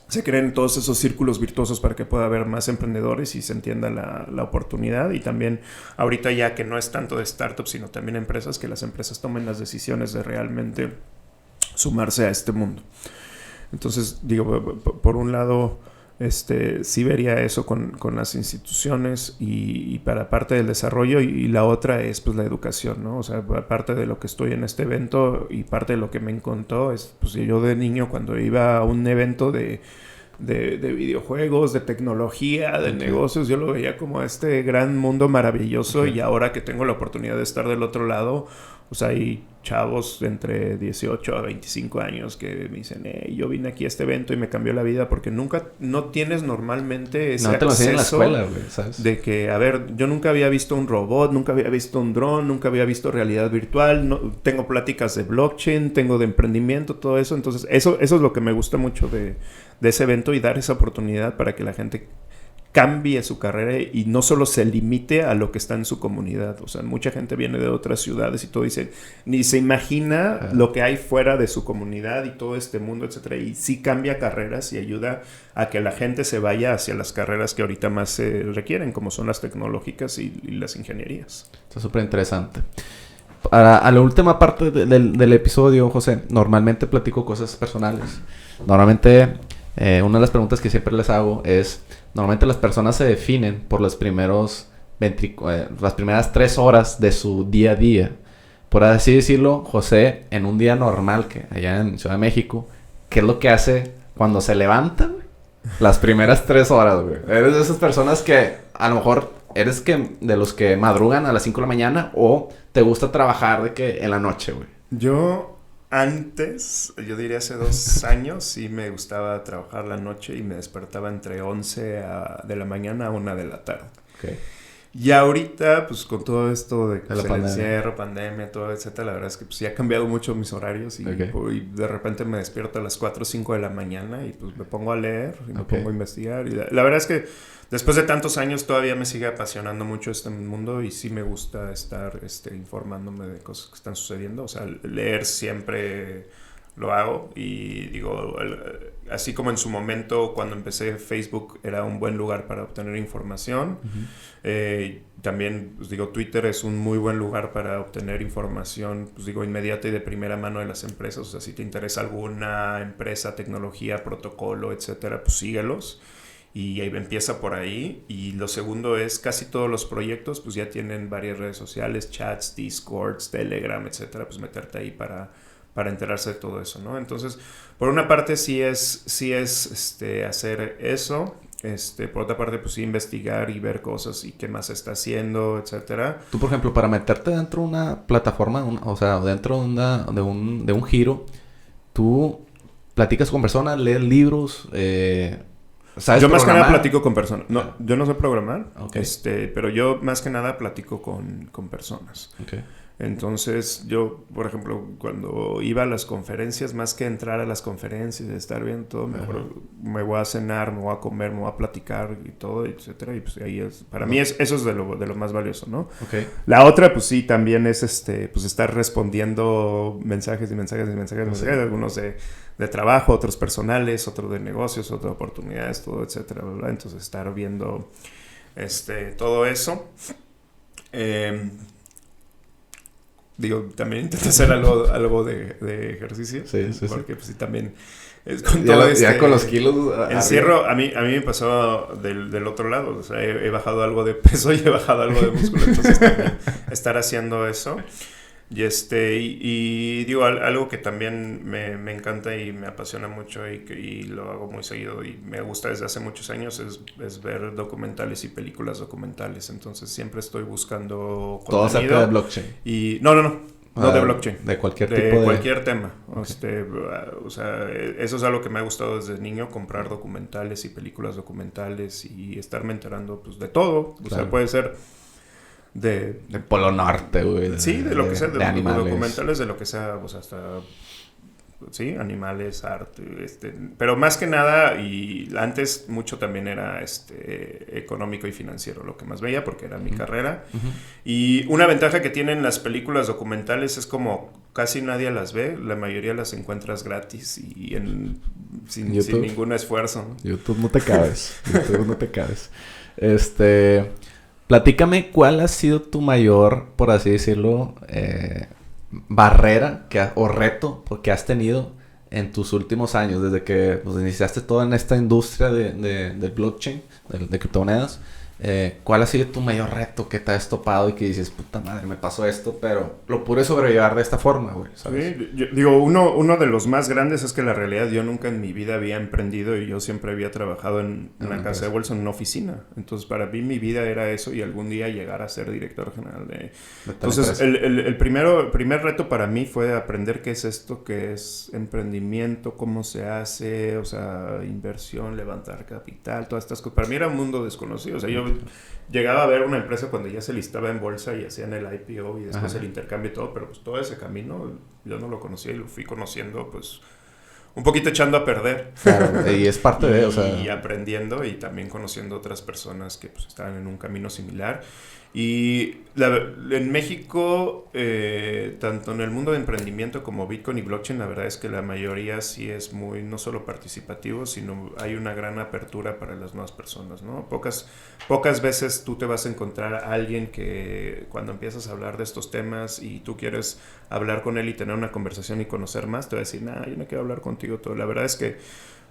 S2: se creen todos esos círculos virtuosos para que pueda haber más emprendedores y se entienda la oportunidad. Y también ahorita ya que no es tanto de startups, sino también empresas, que las empresas tomen las decisiones de realmente sumarse a este mundo. Entonces, digo, por un lado, Sí vería eso con las instituciones y para parte del desarrollo y la otra es pues la educación, ¿no? O sea, parte de lo que estoy en este evento y parte de lo que me encantó es pues yo de niño cuando iba a un evento de videojuegos, de tecnología, de negocios, yo lo veía como este gran mundo maravilloso y ahora que tengo la oportunidad de estar del otro lado, o sea, hay chavos entre 18 a 25 años que me dicen, yo vine aquí a este evento y me cambió la vida porque no tienes normalmente ese
S1: no te lo hacían en la
S2: acceso
S1: escuela, güey, ¿sabes?
S2: de que, a ver, yo nunca había visto un robot, nunca había visto un dron, nunca había visto realidad virtual, no, tengo pláticas de blockchain, tengo de emprendimiento, todo eso, entonces eso es lo que me gusta mucho de ese evento y dar esa oportunidad para que la gente cambie su carrera y no solo se limite a lo que está en su comunidad. O sea, mucha gente viene de otras ciudades y todo dice, ni se imagina lo que hay fuera de su comunidad y todo este mundo, etcétera. Y sí cambia carreras y ayuda a que la gente se vaya hacia las carreras que ahorita más se requieren, como son las tecnológicas y las ingenierías.
S1: Está súper interesante. A la última parte del episodio, José, normalmente platico cosas personales. Normalmente, una de las preguntas que siempre les hago es... Normalmente las personas se definen por las primeras 3 horas de su día a día. Por así decirlo, José, en un día normal, que allá en Ciudad de México, ¿qué es lo que hace cuando se levanta, güey? Las primeras 3 horas, güey. ¿Eres de esas personas que a lo mejor eres de los que madrugan a las 5 de la mañana o te gusta trabajar de que en la noche, güey?
S2: Antes, yo diría hace 2 años, sí me gustaba trabajar la noche y me despertaba entre 11 de la mañana a 1 de la tarde.
S1: Okay.
S2: Y ahorita, pues con todo esto de
S1: el
S2: encierro, pandemia, todo, etcétera, la verdad es que pues, sí ha cambiado mucho mis horarios y de repente me despierto a las 4 o 5 de la mañana y pues me pongo a leer y me pongo a investigar. Y la verdad es que después de tantos años todavía me sigue apasionando mucho este mundo y sí me gusta estar informándome de cosas que están sucediendo. O sea, leer siempre lo hago y digo, así como en su momento cuando empecé Facebook era un buen lugar para obtener información. También, pues digo, Twitter es un muy buen lugar para obtener información, pues digo, inmediata y de primera mano de las empresas. O sea, si te interesa alguna empresa, tecnología, protocolo, etcétera, pues síguelos. Y ahí empieza por ahí. Y lo segundo es, casi todos los proyectos pues ya tienen varias redes sociales, chats, Discords, Telegram, etcétera, pues meterte ahí para enterarse de todo eso, ¿no? Entonces, por una parte sí es hacer eso. Por otra parte, pues sí, investigar y ver cosas y qué más se está haciendo, etcétera.
S1: Tú, por ejemplo, para meterte dentro de una plataforma, o sea, dentro de un giro, tú platicas con personas, lees libros, ¿sabes
S2: yo más
S1: programar?
S2: que nada platico con personas. No, yo no sé programar,
S1: Okay.
S2: Pero yo más que nada platico con personas.
S1: Okay.
S2: Entonces, yo, por ejemplo, cuando iba a las conferencias, más que entrar a las conferencias y estar viendo todo, mejor me voy a cenar, me voy a comer, me voy a platicar y todo, etcétera. Y pues ahí es, para mí eso es de lo más valioso, ¿no?
S1: Okay.
S2: La otra, pues sí, también es pues estar respondiendo mensajes, algunos de trabajo, otros personales, otros de negocios, otras oportunidades, todo, etcétera, ¿verdad? Entonces, estar viendo todo eso. Digo, también intento hacer algo de ejercicio.
S1: Sí.
S2: Porque pues sí, también es con
S1: ya
S2: todo
S1: ya con los kilos.
S2: Encierro, a mí me pasó del otro lado. O sea, he bajado algo de peso y he bajado algo de músculo. Entonces también estar haciendo eso. Y digo, algo que también me encanta y me apasiona mucho y lo hago muy seguido y me gusta desde hace muchos años es ver documentales y películas documentales. Entonces siempre estoy buscando
S1: todo
S2: contenido.
S1: acerca de blockchain.
S2: Y no de blockchain.
S1: De cualquier tipo de...
S2: cualquier tema.
S1: Okay.
S2: O sea, eso es algo que me ha gustado desde niño, comprar documentales y películas documentales y estarme enterando pues de todo. O sea, puede ser de
S1: Polo Norte, güey.
S2: Sí, de lo que sea, de
S1: animales.
S2: documentales, de lo que sea, o sea, hasta sí, animales, arte, pero más que nada, y antes mucho también era económico y financiero lo que más veía porque era mi carrera. Y una ventaja que tienen las películas documentales es como casi nadie las ve, la mayoría las encuentras gratis y sin ningún esfuerzo, ¿no?
S1: YouTube no te cabes. Platícame cuál ha sido tu mayor, por así decirlo, barrera o reto que has tenido en tus últimos años, desde que pues, iniciaste todo en esta industria del blockchain, de criptomonedas, ¿cuál ha sido tu mayor reto que te has topado y que dices, puta madre, me pasó esto, pero lo pude sobrellevar de esta forma, güey? ¿Sabes?
S2: Sí, yo digo, uno de los más grandes es que la realidad yo nunca en mi vida había emprendido y yo siempre había trabajado en una casa de bolsa, en una oficina. Entonces, para mí mi vida era eso y algún día llegar a ser director general de... Entonces, el primer reto para mí fue aprender qué es esto, qué es emprendimiento, cómo se hace, o sea, inversión, levantar capital, todas estas cosas. Para mí era un mundo desconocido. O sea, yo llegaba a ver una empresa cuando ya se listaba en bolsa y hacían el IPO y después el intercambio y todo, pero pues todo ese camino yo no lo conocía y lo fui conociendo pues un poquito echando a perder.
S1: Claro, y es parte de, o sea...
S2: Y aprendiendo y también conociendo otras personas que pues estaban en un camino similar. Y en México, tanto en el mundo de emprendimiento como Bitcoin y blockchain, la verdad es que la mayoría sí es muy, no solo participativo, sino hay una gran apertura para las nuevas personas, ¿no? Pocas veces tú te vas a encontrar a alguien que cuando empiezas a hablar de estos temas y tú quieres hablar con él y tener una conversación y conocer más, te va a decir, nah, yo no quiero hablar contigo todo. La verdad es que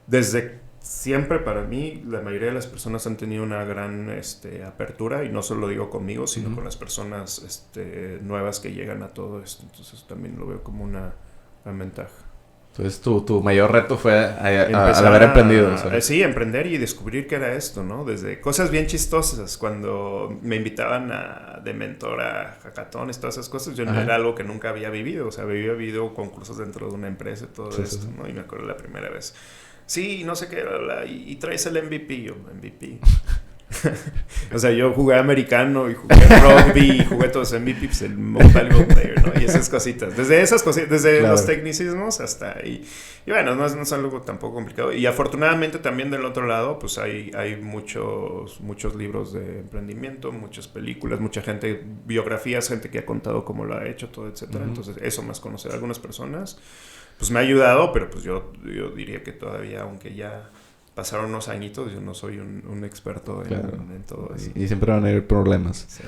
S2: desde siempre para mí la mayoría de las personas han tenido una gran apertura y no solo digo conmigo sino con las personas nuevas que llegan a todo esto, entonces también lo veo como una ventaja.
S1: Entonces tu mayor reto fue al haber emprendido, o sea.
S2: Sí, emprender y descubrir qué era esto, ¿no? Desde cosas bien chistosas, cuando me invitaban de mentor a hackatones, todas esas cosas, yo no era algo que nunca había vivido, o sea, había vivido concursos dentro de una empresa y todo esto, ¿no? Y me acuerdo la primera vez. Sí, no sé qué, y traes el MVP, yo, MVP. O sea, yo jugué americano y jugué rugby y jugué todos los MVPs, el Mobile Gold Player, ¿no? Y esas cositas. Desde esas cositas, desde los tecnicismos hasta ahí. Y bueno, no es algo tampoco complicado. Y afortunadamente también del otro lado, pues hay muchos libros de emprendimiento, muchas películas, mucha gente, biografías, gente que ha contado cómo lo ha hecho, todo, etcétera. Entonces, eso más conocer a algunas personas, pues me ha ayudado, pero pues yo diría que todavía, aunque ya pasaron unos añitos, yo no soy un experto en todo eso.
S1: Y siempre van a haber problemas.
S2: Sí.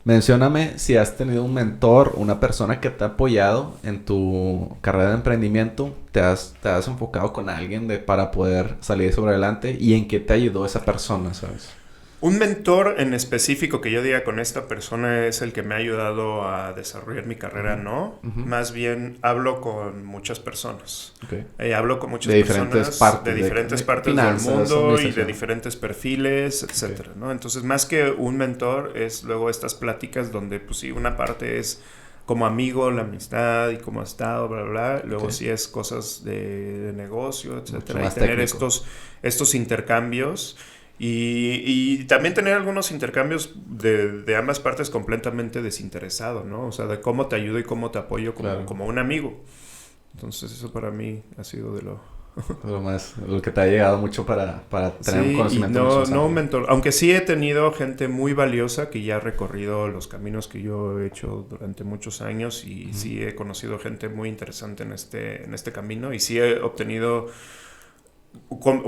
S1: Mencióname si has tenido un mentor, una persona que te ha apoyado en tu carrera de emprendimiento. ¿Te has enfocado con alguien para poder salir sobre adelante? ¿Y en qué te ayudó esa persona, sabes?
S2: Un mentor en específico que yo diga con esta persona es el que me ha ayudado a desarrollar mi carrera, no. Más bien hablo con muchas personas. Hablo con muchas personas de diferentes partes del mundo y de diferentes perfiles, etcétera, ¿no? Entonces, más que un mentor, es luego estas pláticas donde, pues sí, una parte es como amigo, la amistad y cómo ha estado, bla, bla, bla. Luego sí es cosas de negocio, etcétera. Y tener estos intercambios. Y también tener algunos intercambios de ambas partes completamente desinteresado, ¿no? O sea, de cómo te ayudo y cómo te apoyo como un amigo. Entonces, eso para mí ha sido de
S1: lo que te ha llegado mucho para tener un conocimiento.
S2: No un mentor. Aunque sí he tenido gente muy valiosa que ya ha recorrido los caminos que yo he hecho durante muchos años y sí he conocido gente muy interesante en este camino y sí he obtenido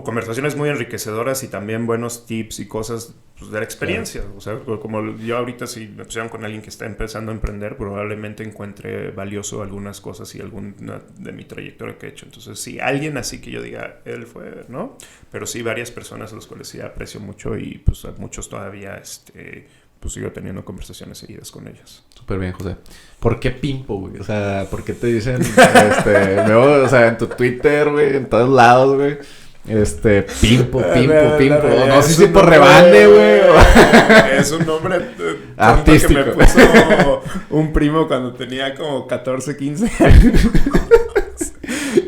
S2: conversaciones muy enriquecedoras y también buenos tips y cosas pues, de la experiencia. O sea, como yo ahorita si me pusieran con alguien que está empezando a emprender, probablemente encuentre valioso algunas cosas y alguna de mi trayectoria que he hecho. Entonces, sí, alguien así que yo diga, él fue, ¿no? Pero sí, varias personas a los cuales sí aprecio mucho y pues a muchos todavía pues sigo teniendo conversaciones seguidas con ellos.
S1: Súper bien, José. ¿Por qué Pimpo, güey? O sea, ¿por qué te dicen, veo, o sea, en tu Twitter, güey, en todos lados, güey? Pimpo. No sé si por rebande, güey.
S2: Es un nombre
S1: artístico
S2: que me puso un primo cuando tenía como 14, 15 años.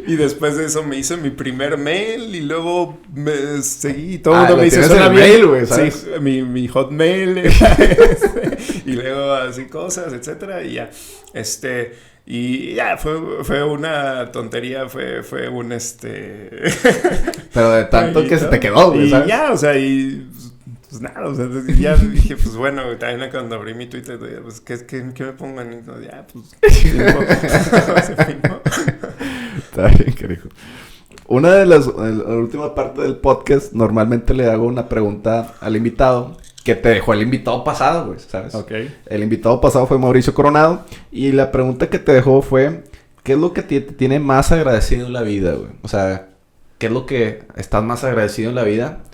S2: Y después de eso me hice mi primer mail y luego me seguí y todo el mundo me dice
S1: suena bien, mail, güey, ¿sabes?
S2: Sí, mi hotmail y luego así cosas, etcétera, y ya y ya fue una tontería, fue un
S1: pero de tanto que se te quedó, güey, ¿sabes?
S2: Y ya, o sea, y pues nada, o sea, ya dije, pues bueno, también cuando abrí mi Twitter, pues ¿qué me pongo en? Ya, pues
S1: Está bien, carijo. Una de la última parte del podcast, normalmente le hago una pregunta al invitado que te dejó el invitado pasado, güey, ¿sabes?
S2: Okay.
S1: El invitado pasado fue Mauricio Coronado y la pregunta que te dejó fue ¿qué es lo que te tiene más agradecido en la vida, güey? O sea, ¿qué es lo que estás más agradecido en la vida,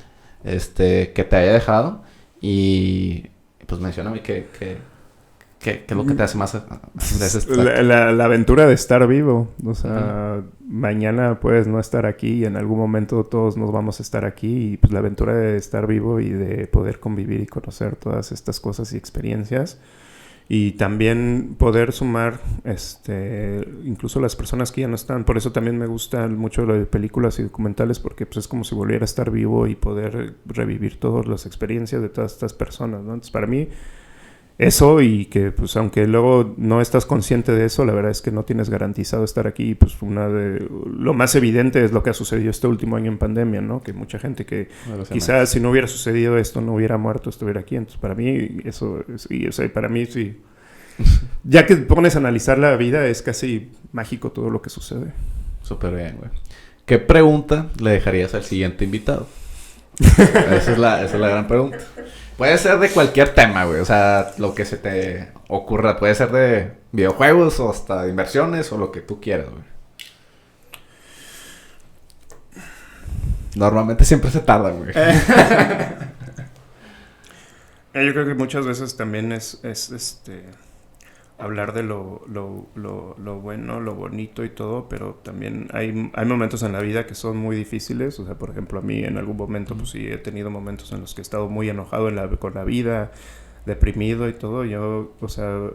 S1: que te haya dejado? Y pues mencióname qué es lo que te hace más
S2: la aventura de estar vivo. O sea, mañana puedes no estar aquí y en algún momento todos nos vamos a estar aquí. Y pues la aventura de estar vivo y de poder convivir y conocer todas estas cosas y experiencias. Y también poder sumar incluso las personas que ya no están. Por eso también me gustan mucho las películas y documentales, porque pues es como si volviera a estar vivo y poder revivir todas las experiencias de todas estas personas, ¿no? Entonces, para mí, eso, y que pues aunque luego no estás consciente de eso, la verdad es que no tienes garantizado estar aquí. Pues lo más evidente es lo que ha sucedido este último año en pandemia, ¿no? Que mucha gente que quizás si no hubiera sucedido esto, no hubiera muerto, estuviera aquí. Entonces para mí eso es, y, o sea, para mí sí, ya que pones a analizar la vida, es casi mágico todo lo que sucede.
S1: Súper bien, güey. ¿Qué pregunta le dejarías al siguiente invitado? Esa es la gran pregunta. Puede ser de cualquier tema, güey. O sea, lo que se te ocurra. Puede ser de videojuegos o hasta de inversiones o lo que tú quieras, güey. Normalmente siempre se tarda, güey.
S2: Yo creo que muchas veces también es hablar de lo bueno, lo bonito y todo, pero también hay momentos en la vida que son muy difíciles. O sea, por ejemplo, a mí en algún momento, pues sí, he tenido momentos en los que he estado muy enojado con la vida, deprimido y todo. O sea,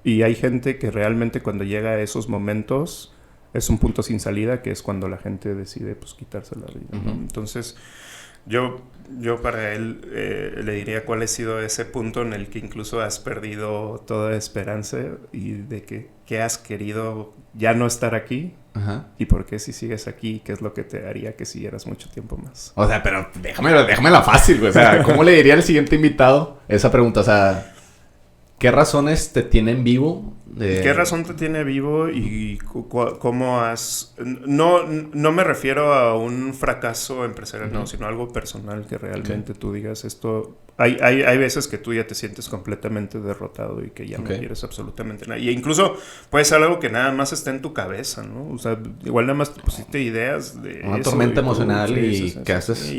S2: y hay gente que realmente cuando llega a esos momentos es un punto sin salida, que es cuando la gente decide, pues, quitarse la vida, ¿no? Entonces, yo para él le diría cuál ha sido ese punto en el que incluso has perdido toda esperanza y de que has querido ya no estar aquí. Ajá. Y por qué si sigues aquí, qué es lo que te haría que siguieras mucho tiempo más.
S1: O sea, pero déjamela fácil, güey. O sea, ¿cómo le diría al siguiente invitado esa pregunta? O sea, ¿qué razones te tienen vivo?
S2: ¿Qué razón te tiene vivo y cómo has...? No me refiero a un fracaso empresarial, no, sino algo personal que realmente tú digas esto... Hay veces que tú ya te sientes completamente derrotado y que ya no quieres absolutamente nada. Y incluso puede ser algo que nada más está en tu cabeza, ¿no? O sea, igual nada más te pusiste ideas de
S1: una tormenta emocional y ¿qué haces?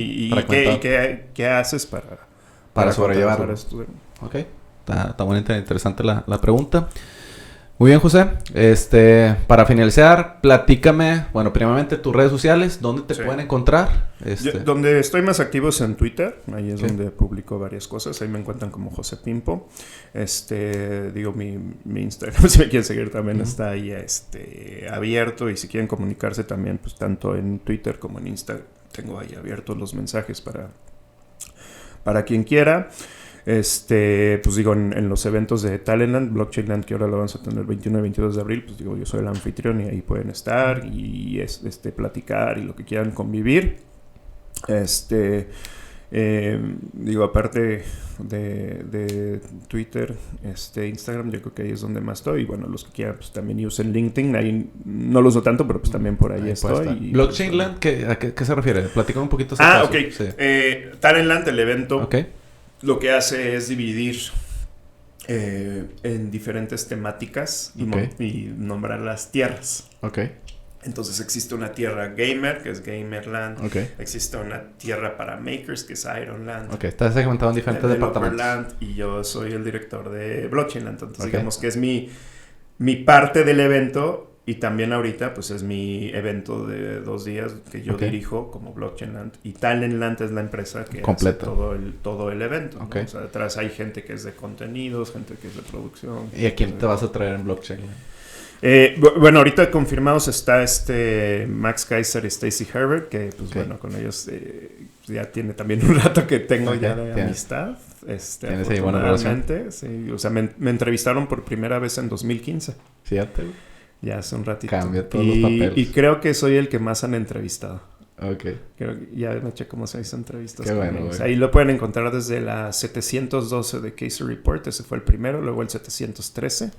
S2: ¿Qué haces
S1: para sobrellevarlo? Ok. Está muy interesante la pregunta. Muy bien, José. Para finalizar, platícame, bueno, primeramente tus redes sociales, ¿dónde te pueden encontrar?
S2: Donde estoy más activo es en Twitter, ahí es donde publico varias cosas, ahí me encuentran como José Pimpo. Digo, mi Instagram, si me quieren seguir también está ahí abierto, y si quieren comunicarse también, pues tanto en Twitter como en Instagram, tengo ahí abiertos los mensajes para quien quiera. Pues digo, en los eventos de Talentland, Blockchainland, que ahora lo vamos a tener el 21 y 22 de abril, pues digo, yo soy el anfitrión y ahí pueden estar y platicar y lo que quieran convivir. Digo, aparte de Twitter, Instagram, yo creo que ahí es donde más estoy. Y bueno, los que quieran, pues también usen LinkedIn. Ahí no lo uso tanto, pero pues también por ahí estoy.
S1: Blockchainland, ¿a qué se refiere? Platícame un poquito.
S2: Ok. Sí. Talentland, el evento, lo que hace es dividir en diferentes temáticas y nombrar las tierras. Entonces existe una tierra gamer, que es Gamerland. Existe una tierra para makers, que es Ironland.
S1: Está segmentado en diferentes departamentos.
S2: Y yo soy el director de Blockchainland. Entonces digamos que es mi parte del evento. Y también ahorita pues es mi evento de 2 días que yo dirijo como Blockchainland. Y Talentland es la empresa que hace todo el evento, ¿no? O sea, detrás hay gente que es de contenidos, gente que es de producción.
S1: ¿Y a quién te vas a traer en Blockchainland?
S2: Bueno, ahorita confirmados está Max Kaiser y Stacy Herbert, que pues bueno, con ellos ya tiene también un rato que tengo ya de amistad.
S1: ¿Tienes ahí buena relación?
S2: Sí, o sea, me entrevistaron por primera vez en 2015.
S1: Fíjate.
S2: Ya hace un ratito.
S1: Cambia todos los papeles.
S2: Y creo que soy el que más han entrevistado.
S1: Creo
S2: que ya me eché como 6 entrevistas.
S1: Qué bueno,
S2: o sea, ahí lo pueden encontrar desde la 712 de Casey Report. Ese fue el primero. Luego el 713.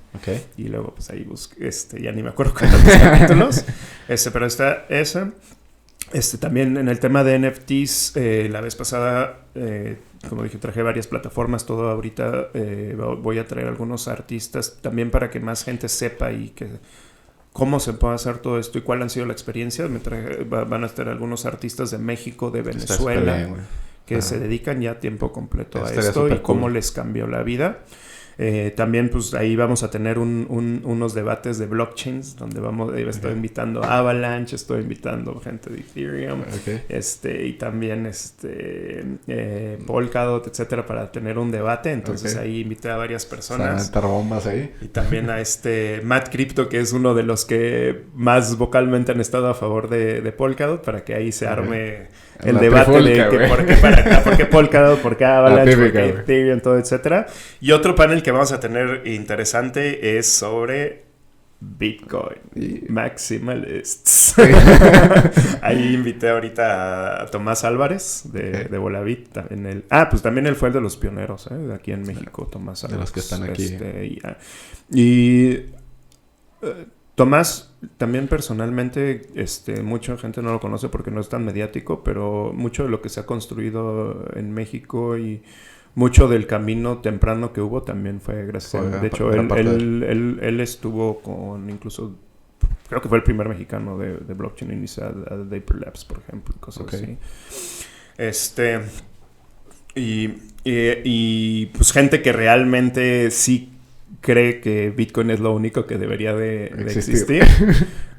S2: Y luego pues ahí busqué, ya ni me acuerdo cuántos capítulos. Pero está ese. También en el tema de NFTs, la vez pasada, como dije, traje varias plataformas. Todo ahorita voy a traer algunos artistas también para que más gente sepa y que cómo se puede hacer todo esto y cuál han sido la experiencia. Van a estar algunos artistas de México, de Venezuela,
S1: bien,
S2: que se dedican ya a tiempo completo a
S1: Estaría
S2: esto y cómo
S1: cool.
S2: les cambió la vida. También pues ahí vamos a tener unos debates de blockchains donde estoy invitando a Avalanche, estoy invitando gente de Ethereum, y también Polkadot, etcétera, para tener un debate. Entonces ahí invité a varias personas.
S1: Bombas ahí.
S2: Y también a Matt Crypto, que es uno de los que más vocalmente han estado a favor de Polkadot, para que ahí se arme el debate de que por qué para acá, por qué Polkadot, por qué Avalanche, por qué Ethereum, todo, etcétera. Y otro panel que vamos a tener interesante es sobre Bitcoin Maximalists. Ahí invité ahorita a Tomás Álvarez de Volavit. También él fue el de los pioneros, de aquí en México, Tomás Álvarez.
S1: De los que están aquí.
S2: Tomás, también personalmente, mucha gente no lo conoce porque no es tan mediático, pero mucho de lo que se ha construido en México y mucho del camino temprano que hubo también fue gracias a él. De hecho, él estuvo con incluso, creo que fue el primer mexicano de blockchain inicial a Vapor Labs, por ejemplo, cosas así. Y pues gente que realmente sí cree que Bitcoin es lo único que debería de existir.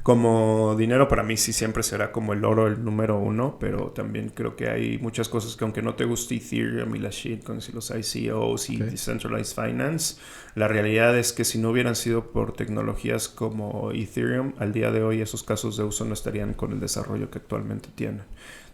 S2: Como dinero, para mí sí siempre será como el oro el número uno, pero también creo que hay muchas cosas que aunque no te guste Ethereum y las shitcoins y los ICOs y Decentralized Finance, la realidad es que si no hubieran sido por tecnologías como Ethereum, al día de hoy esos casos de uso no estarían con el desarrollo que actualmente tienen.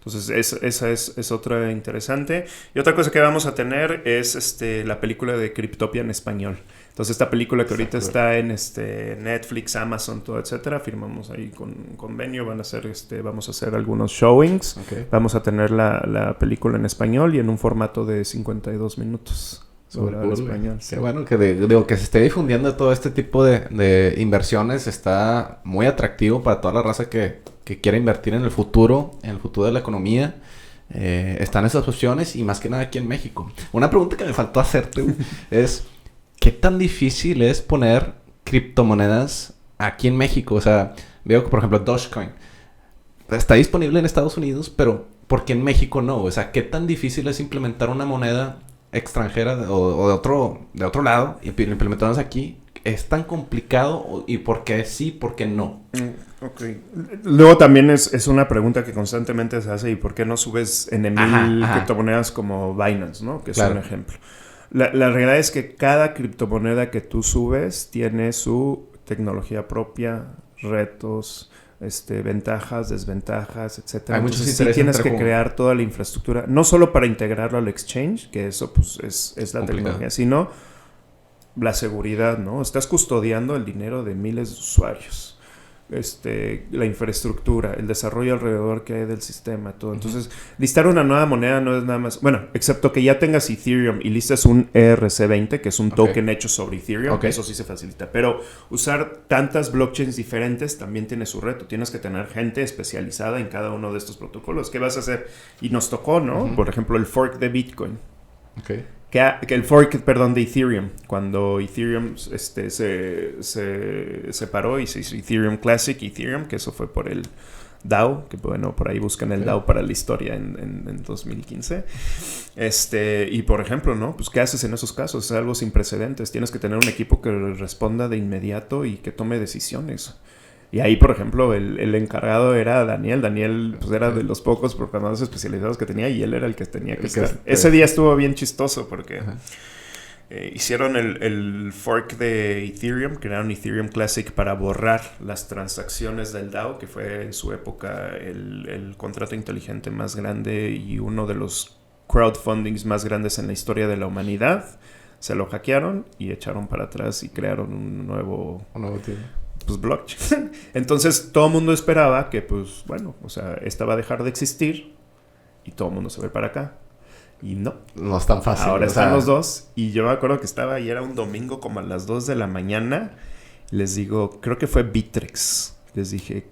S2: Entonces, esa es otra interesante. Y otra cosa que vamos a tener es la película de Cryptopia en español. Entonces, esta película que ahorita está en Netflix, Amazon, todo, etcétera, firmamos ahí con un convenio. Vamos a hacer algunos showings. Vamos a tener la película en español y en un formato de 52 minutos. Sobre el español.
S1: Qué bueno que se esté difundiendo todo este tipo de inversiones. Está muy atractivo para toda la raza que quiera invertir en el futuro de la economía. Están esas opciones y más que nada aquí en México. Una pregunta que me faltó hacerte es ¿qué tan difícil es poner criptomonedas aquí en México? O sea, veo que por ejemplo Dogecoin está disponible en Estados Unidos, pero ¿por qué en México no? O sea, ¿qué tan difícil es implementar una moneda extranjera o de otro lado y implementarlas aquí? ¿Es tan complicado? ¿Y por qué sí, por qué no?
S2: Luego también es una pregunta que constantemente se hace: ¿y por qué no subes en criptomonedas como Binance, ¿no? Que es un ejemplo. La realidad es que cada criptomoneda que tú subes tiene su tecnología propia, retos, ventajas, desventajas, etcétera. Entonces sí tienes que crear toda la infraestructura, no solo para integrarlo al exchange, que eso pues es la tecnología, sino la seguridad, ¿no? Estás custodiando el dinero de miles de usuarios. La infraestructura, el desarrollo alrededor que hay del sistema, todo. Entonces, listar una nueva moneda no es nada más... Bueno, excepto que ya tengas Ethereum y listes un ERC20, que es un token hecho sobre Ethereum, eso sí se facilita. Pero usar tantas blockchains diferentes también tiene su reto. Tienes que tener gente especializada en cada uno de estos protocolos. ¿Qué vas a hacer? Y nos tocó, ¿no? Por ejemplo, el fork de Bitcoin. Que el fork, de Ethereum. Cuando Ethereum se separó y se hizo Ethereum Classic, Ethereum, que eso fue por el DAO, que bueno, por ahí buscan el DAO para la historia en 2015. Y por ejemplo, ¿no? Pues ¿qué haces en esos casos? Es algo sin precedentes. Tienes que tener un equipo que responda de inmediato y que tome decisiones. Y ahí, por ejemplo, el encargado era Daniel. Daniel pues, era de los pocos programadores especializados que tenía y él era el que tenía que estar. Ese día estuvo bien chistoso porque hicieron el fork de Ethereum, crearon Ethereum Classic para borrar las transacciones del DAO, que fue en su época el contrato inteligente más grande y uno de los crowdfundings más grandes en la historia de la humanidad. Se lo hackearon y echaron para atrás y crearon un nuevo blockchain. Entonces todo el mundo esperaba que esta va a dejar de existir y todo el mundo se va para acá. Y no
S1: es tan fácil.
S2: Ahora están los dos. Y yo me acuerdo que estaba y era un domingo como a las 2 de la mañana. Les digo, creo que fue Bittrex. Les dije,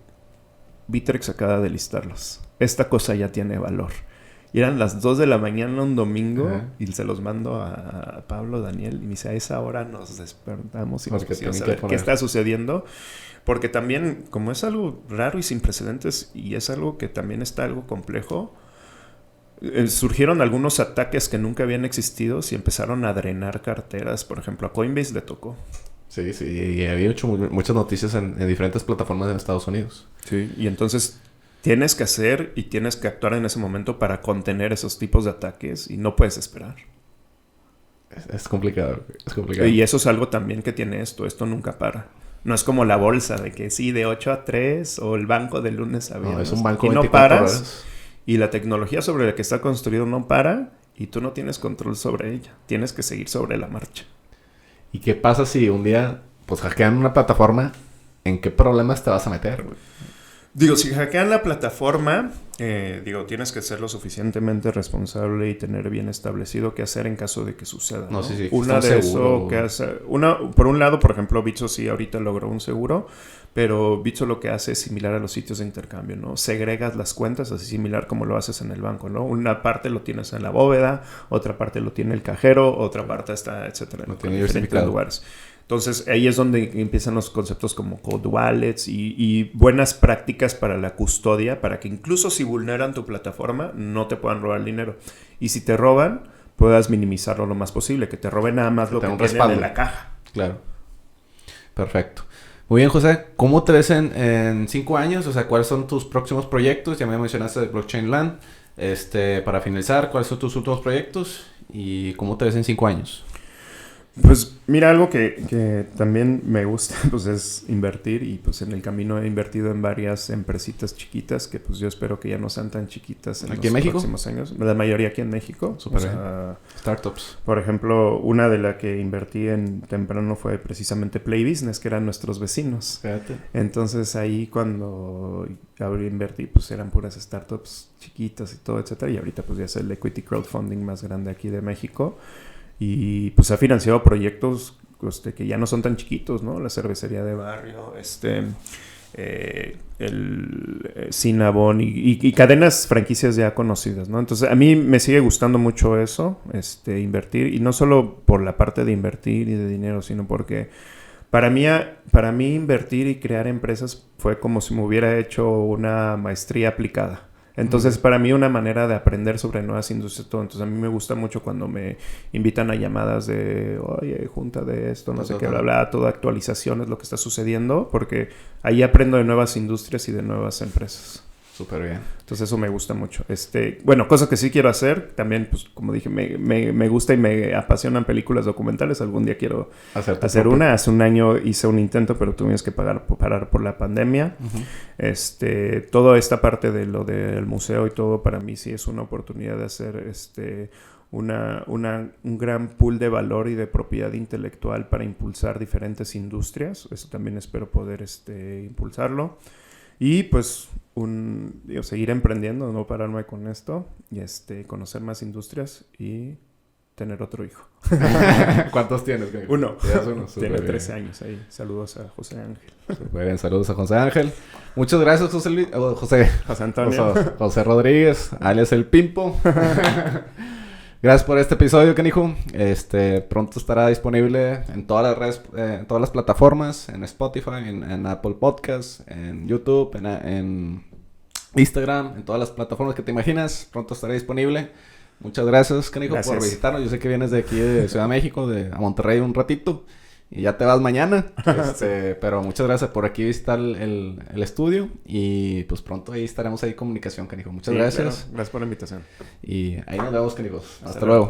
S2: Bittrex acaba de listarlos. Esta cosa ya tiene valor. Y eran las 2 de la mañana un domingo y se los mando a Pablo, Daniel, y me dice, a esa hora nos despertamos y nos pusimos a ver qué está sucediendo. Porque también, como es algo raro y sin precedentes, y es algo que también está algo complejo, surgieron algunos ataques que nunca habían existido y empezaron a drenar carteras. Por ejemplo, a Coinbase le tocó.
S1: Sí, y había hecho muchas noticias en diferentes plataformas en Estados Unidos.
S2: Sí, y entonces tienes que hacer y tienes que actuar en ese momento para contener esos tipos de ataques y no puedes esperar.
S1: Es complicado, es complicado.
S2: Y eso es algo también que tiene esto nunca para. No es como la bolsa de que sí, de 8 a 3 o el banco de lunes a viernes.
S1: No, es un banco
S2: y no
S1: 24
S2: paras
S1: horas.
S2: Y la tecnología sobre la que está construido no para y tú no tienes control sobre ella. Tienes que seguir sobre la marcha.
S1: ¿Y qué pasa si un día pues hackean una plataforma? ¿En qué problemas te vas a meter, güey?
S2: Digo, si hackean la plataforma, tienes que ser lo suficientemente responsable y tener bien establecido qué hacer en caso de que suceda, ¿no?
S1: Sí.
S2: Una de eso que hace... por un lado, por ejemplo, Bitso sí ahorita logró un seguro, pero Bitso lo que hace es similar a los sitios de intercambio, ¿no? Segregas las cuentas, así similar como lo haces en el banco, ¿no? Una parte lo tienes en la bóveda, otra parte lo tiene el cajero, otra parte está, etcétera,
S1: no
S2: en
S1: tiene
S2: diferentes lugares. Entonces, ahí es donde empiezan los conceptos como cold wallets y buenas prácticas para la custodia, para que incluso si vulneran tu plataforma, no te puedan robar el dinero. Y si te roban, puedas minimizarlo lo más posible, que te roben nada más lo que tienen en la caja.
S1: Claro. Perfecto. Muy bien, José. ¿Cómo te ves en 5 años? O sea, ¿cuáles son tus próximos proyectos? Ya me mencionaste de Blockchain Land. Para finalizar, ¿cuáles son tus últimos proyectos? ¿Y cómo te ves en 5 años?
S2: Pues mira, algo que también me gusta pues es invertir y pues en el camino he invertido en varias empresitas chiquitas que pues yo espero que ya no sean tan chiquitas en los próximos años. La mayoría aquí en México.
S1: Súper bien. Startups.
S2: Por ejemplo, una de las que invertí en temprano fue precisamente Play Business, que eran nuestros vecinos.
S1: Fíjate.
S2: Entonces ahí cuando invertí pues eran puras startups chiquitas y todo, etcétera. Y ahorita pues ya es el equity crowdfunding más grande aquí de México. Y pues ha financiado proyectos que ya no son tan chiquitos, ¿no? La cervecería de barrio, el Cinnabon y cadenas franquicias ya conocidas, ¿no? Entonces a mí me sigue gustando mucho eso, invertir. Y no solo por la parte de invertir y de dinero, sino porque para mí invertir y crear empresas fue como si me hubiera hecho una maestría aplicada. Entonces, para mí una manera de aprender sobre nuevas industrias, todo. Entonces, a mí me gusta mucho cuando me invitan a llamadas de, oye, junta de esto, no sé qué, bla, bla, toda actualización es lo que está sucediendo, porque ahí aprendo de nuevas industrias y de nuevas empresas.
S1: Súper bien.
S2: Entonces, eso me gusta mucho. Cosas que sí quiero hacer. También, pues, como dije, me gusta y me apasionan películas documentales. Algún día quiero hacer una. Hace un año hice un intento, pero tuvimos que parar por la pandemia. Uh-huh. Toda esta parte de lo del museo y todo, para mí sí es una oportunidad de hacer un gran pool de valor y de propiedad intelectual para impulsar diferentes industrias. Eso también espero poder impulsarlo. Y pues seguir emprendiendo, no pararme con esto y conocer más industrias y tener otro hijo.
S1: ¿Cuántos tienes?
S2: Uno.
S1: Uno.
S2: Tiene 13 años ahí. Saludos a José Ángel.
S1: Súper bien, saludos a José Ángel. Muchas gracias, José
S2: Antonio.
S1: José Rodríguez, alias El Pimpo. Gracias por este episodio, canijo. Pronto estará disponible en todas las redes, en todas las plataformas, en Spotify, en Apple Podcasts, en YouTube, en Instagram, en todas las plataformas que te imaginas. Pronto estará disponible. Muchas gracias, canijo, por visitarnos. Yo sé que vienes de aquí de Ciudad de México, a Monterrey un ratito. Y ya te vas mañana. Pero muchas gracias por aquí visitar el estudio. Y pues pronto ahí estaremos ahí en comunicación, canijo. Muchas gracias.
S2: Claro. Gracias por la invitación.
S1: Y ahí nos vemos, canijos. Hasta luego.